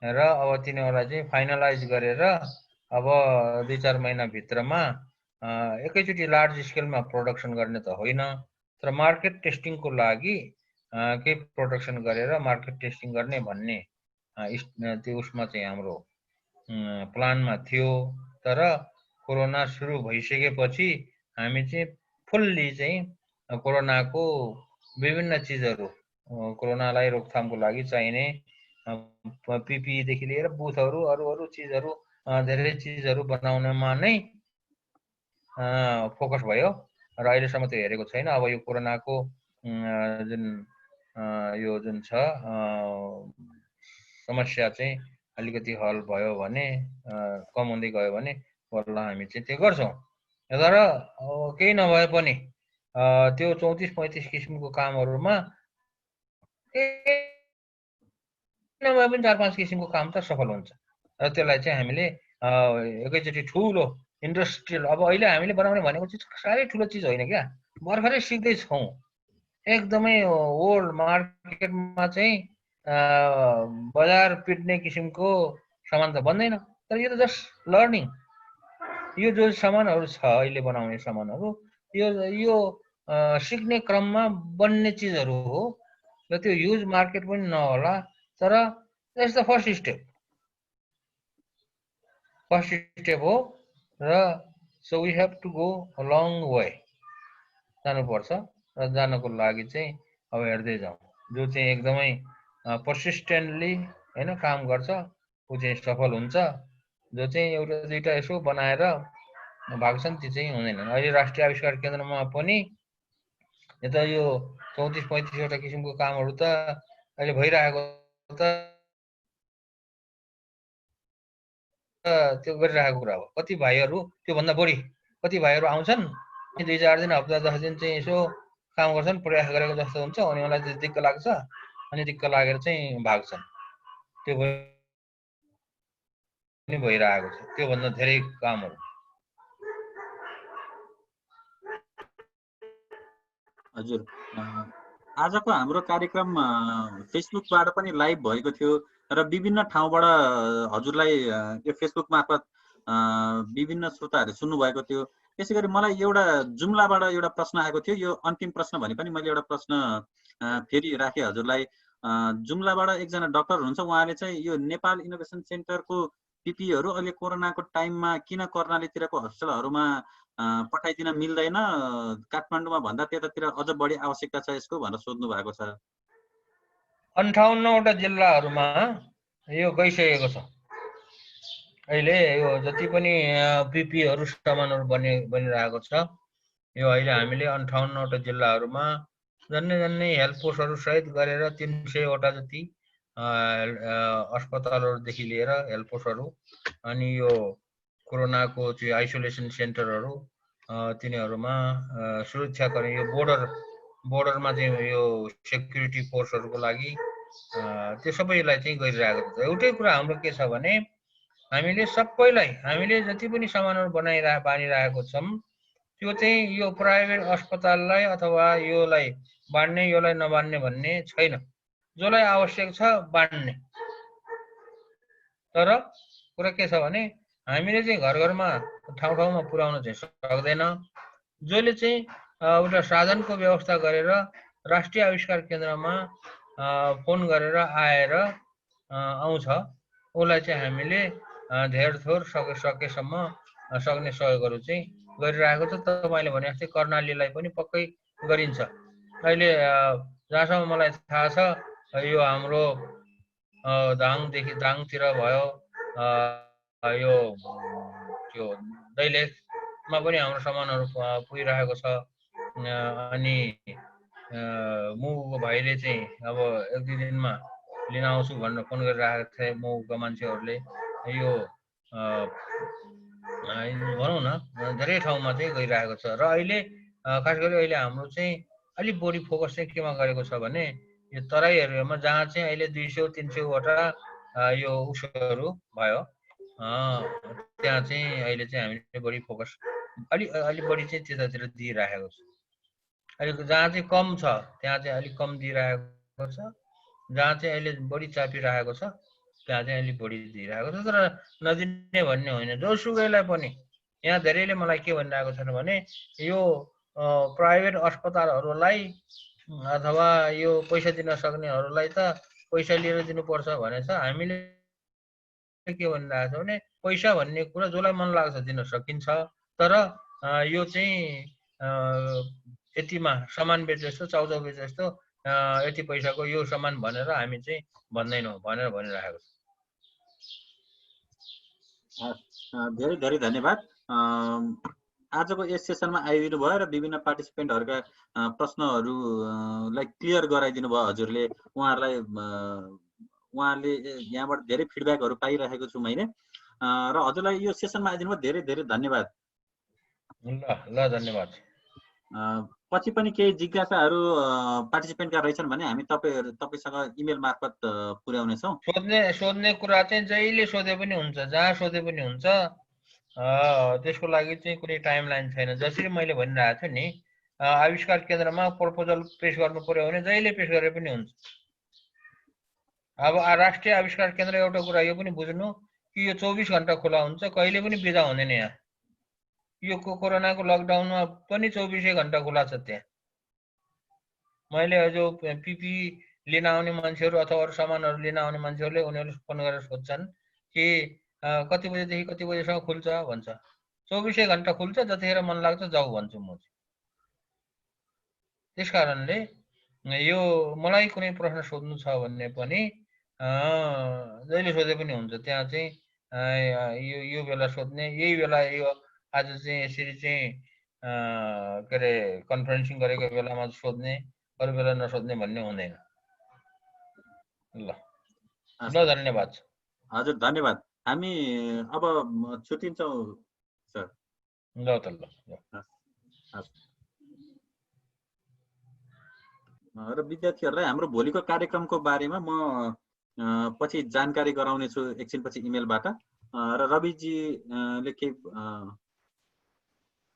र अब तिनीहरूलाई चाहिँ फाइनलाइज गरेर अब 2-4 महिनाभित्रमा एकैचोटि लार्ज स्केलमा प्रोडक्सन गर्ने त होइन, तर मार्केट टेस्टिङको लागि केही प्रोडक्सन गरेर मार्केट टेस्टिङ गर्ने भन्ने त्यो उसमा चाहिँ हाम्रो प्लानमा थियो। तर कोरोना सुरु भइसकेपछि हामी चाहिँ फुल्ली चाहिँ कोरोनाको विभिन्न चिजहरू, कोरोनालाई रोकथामको लागि चाहिने पिपीदेखि लिएर बुथहरू, अरू चिजहरू, धेरै चिजहरू बनाउनमा नै फोकस भयो। र अहिलेसम्म त्यो हेरेको छैन। अब यो कोरोनाको जुन छ समस्या चाहिँ अलिकति हल भयो भने, कम हुँदै गयो भने बल्ल हामी चाहिँ त्यो गर्छौँ। तर केही नभए पनि त्यो 34-35 किसिमको कामहरूमा नभए पनि 4-5 किसिमको काम त सफल हुन्छ। र त्यसलाई चाहिँ हामीले एकैचोटि ठुलो इन्डस्ट्रियल, अब अहिले हामीले बनाउने भनेको चाहिँ साह्रै ठुलो चिज होइन क्या, भर्खरै सिक्दैछौँ। एकदमै वर्ल्ड मार्केटमा चाहिँ बजार पिट्ने किसिमको सामान त बन्दैन, तर यो त जस्ट लर्निङ। यो जो सामानहरू छ अहिले बनाउने सामानहरू, यो सिक्ने क्रममा बन्ने चिजहरू हो। र त्यो ह्युज मार्केट पनि नहोला, तर द्याट्स द फर्स्ट स्टेप हो। र so we have to go a long way, जानुपर्छ। र जानको लागि चाहिँ अब हेर्दै जाउँ, जो चाहिँ एकदमै पर्सिस्टेन्टली होइन काम गर्छ ऊ चाहिँ सफल हुन्छ। जो चाहिँ एउटा दुईटा यसो बनाएर भाग्छन् ती चाहिँ हुँदैनन्। अहिले राष्ट्रिय आविष्कार केन्द्रमा पनि यता यो 34-35वटा किसिमको कामहरू त अहिले भइरहेको त त्यो गरिरहेको कुरा हो। कति भाइहरू त्योभन्दा बढी कति भाइहरू आउँछन्, 2-4 दिन, हप्ता 10 दिन चाहिँ यसो काम गर्छन्, प्रयास गरेको जस्तो हुन्छ, अनि उनीलाई चाहिँ दिक्क लाग्छ, अनि दिक्क लागेर चाहिँ भाग्छन्। त्यो पनि भइरहेको छ, त्योभन्दा धेरै कामहरू। हजुर, आजको हाम्रो कार्यक्रम फेसबुकबाट पनि लाइभ भएको थियो र विभिन्न ठाउँबाट हजुरलाई यो फेसबुक मार्फत विभिन्न श्रोताहरूले सुन्नुभएको थियो। त्यसै गरी मलाई एउटा जुम्लाबाट एउटा प्रश्न आएको थियो। यो अन्तिम प्रश्न भने पनि मैले एउटा प्रश्न फेरि राखेँ हजुरलाई। जुम्लाबाट एकजना डाक्टर हुनुहुन्छ, उहाँले चाहिँ यो नेपाल इनोभेसन सेन्टरको पिपीहरू अहिले कोरोनाको टाइममा किन कर्णालीतिरको हस्पिटलहरूमा पठाइदिन मिल्दैन, काठमाडौँमा भन्दा त्यतातिर अझ बढी आवश्यकता छ यसको भनेर सोध्नु भएको छ। 58वटा जिल्लाहरूमा यो गइसकेको छ। अहिले यो जति पनि पिपीहरू सामानहरू बनिरहेको छ, यो अहिले हामीले 58वटा जिल्लाहरूमा जन्नै हेल्थ पोस्टहरू सहित गरेर 300वटा जति अस्पतालहरूदेखि लिएर हेल्थ पोस्टहरू, अनि यो कोरोनाको चाहिँ आइसोलेसन सेन्टरहरू, तिनीहरूमा सुरक्षाकर्मी, यो बोर्डरमा चाहिँ यो सेक्युरिटी फोर्सहरूको लागि त्यो सबैलाई चाहिँ गरिरहेको छ। एउटै कुरा हाम्रो के छ भने हामीले सबैलाई, हामीले जति पनि सामानहरू बानिरहेको छौँ त्यो चाहिँ यो प्राइभेट अस्पताललाई अथवा योलाई बाँड्ने योलाई नबाँड्ने भन्ने छैन। जसलाई आवश्यक छ बाँड्ने। तर कुरा के छ भने हामीले चाहिँ घर घरमा ठाउँ ठाउँमा पुर्याउन चाहिँ सक्दैन। जसले चाहिँ एउटा साधनको व्यवस्था गरेर राष्ट्रिय आविष्कार केन्द्रमा फोन गरेर आएर आउँछ, उसलाई चाहिँ हामीले धेर थोर सकेसम्म सक्ने सहयोगहरू चाहिँ गरिरहेको छ। तपाईँले भने जस्तै कर्णालीलाई पनि पक्कै गरिन्छ। अहिले जहाँसम्म मलाई थाहा छ यो हाम्रो दाङतिर भयो, यो त्यो दैलेखमा पनि हाम्रो सामानहरू पुगिरहेको छ। अनि मुगुको भाइले चाहिँ अब 1-2 दिनमा लिन आउँछु भनेर फोन गरिरहेको थिए मुगुको मान्छेहरूले। यो भनौँ न धेरै ठाउँमा चाहिँ गइरहेको छ। र अहिले खास गरी अहिले हाम्रो चाहिँ अलिक बढी फोकस चाहिँ केमा गरेको छ भने यो तराई एरियामा, जहाँ चाहिँ अहिले 200-300वटा यो उसहरू भयो, त्यहाँ चाहिँ अहिले चाहिँ हामीले बढी फोकस अलिक बढी चाहिँ त्यतातिर दिइरहेको छ। अहिले जहाँ चाहिँ कम छ त्यहाँ चाहिँ अलिक कम दिइरहेको छ, जहाँ चाहिँ अहिले बढी चापिरहेको छ त्यहाँ चाहिँ अलिक बढी दिइरहेको छ। तर नदिने भन्ने होइन, जोसुकैलाई पनि। यहाँ धेरैले मलाई के भनिरहेको छन् भने यो प्राइभेट अस्पतालहरूलाई अथवा यो पैसा दिन सक्नेहरूलाई त पैसा लिएर दिनुपर्छ भनेछ। हामीले के भनिरहेको छ भने पैसा भन्ने कुरा जसलाई मन लाग्छ दिन सकिन्छ, तर यो चाहिँ यतिमा सामान बेचे जस्तो, चाउचाउ बेचे जस्तो यति पैसाको यो सामान भनेर हामी चाहिँ भन्दैनौँ भनेर भनिरहेको छ। धेरै धेरै धन्यवाद। आजको यस सेसनमा आइदिनु भयो र विभिन्न पार्टिसिपेन्टहरूका प्रश्नहरूलाई क्लियर गराइदिनु भयो हजुरले। उहाँहरूले यहाँबाट धेरै फिडब्याकहरू पाइरहेको छु मैले, र हजुरलाई यो सेसनमा आइदिनु भयो धेरै धेरै धन्यवाद। ल धन्यवाद। पछि पनि केही जिज्ञासाहरू पार्टिसिपेन्टका रहेछन् भने हामी तपाईँसँग इमेल मार्फत पुर्याउनेछौँ। सोध्ने कुरा चाहिँ जहिले सोधे पनि हुन्छ, जहाँ सोधे पनि हुन्छ। त्यसको लागि चाहिँ कुनै टाइमलाइन छैन। जसरी मैले भनिरहेको छु नि, आविष्कार केन्द्रमा प्रपोजल पेश गर्नु पर्यो भने जहिले पेश गरे पनि हुन्छ। अब राष्ट्रिय आविष्कार केन्द्र एउटा कुरा यो पनि बुझ्नु कि यो 24 घण्टा खुला हुन्छ, कहिले पनि बिदा हुँदैन। यहाँ यो कोरोनाको लकडाउनमा पनि 24 घण्टा खुला छ। त्यहाँ मैले जो पिपी लिन आउने मान्छेहरू अथवा अरू सामानहरू लिन आउने मान्छेहरूले उनीहरूले फोन गरेर सोध्छन् कि कति बजेदेखि कति बजेसम्म खुल्छ भन्छ। 24 घण्टा खुल्छ, जतिखेर मन लाग्छ जाऊ भन्छु म चाहिँ। त्यस कारणले यो मलाई कुनै प्रश्न सोध्नु छ भन्ने पनि जहिले सोधे पनि हुन्छ। त्यहाँ चाहिँ यो बेला सोध्ने, यही बेला यो आज चाहिँ यसरी चाहिँ के अरे कन्फरेन्सिङ गरेको बेलामा सोध्ने, अरू बेला नसोध्ने भन्ने हुँदैन। ल धन्यवाद। हजुर धन्यवाद। हामी अब छुट्टिन्छौँ सर। ल त ल। र विद्यार्थीहरूलाई हाम्रो भोलिको कार्यक्रमको बारेमा म पछि जानकारी गराउने छु एकछिनपछि इमेलबाट। र रविजीले केही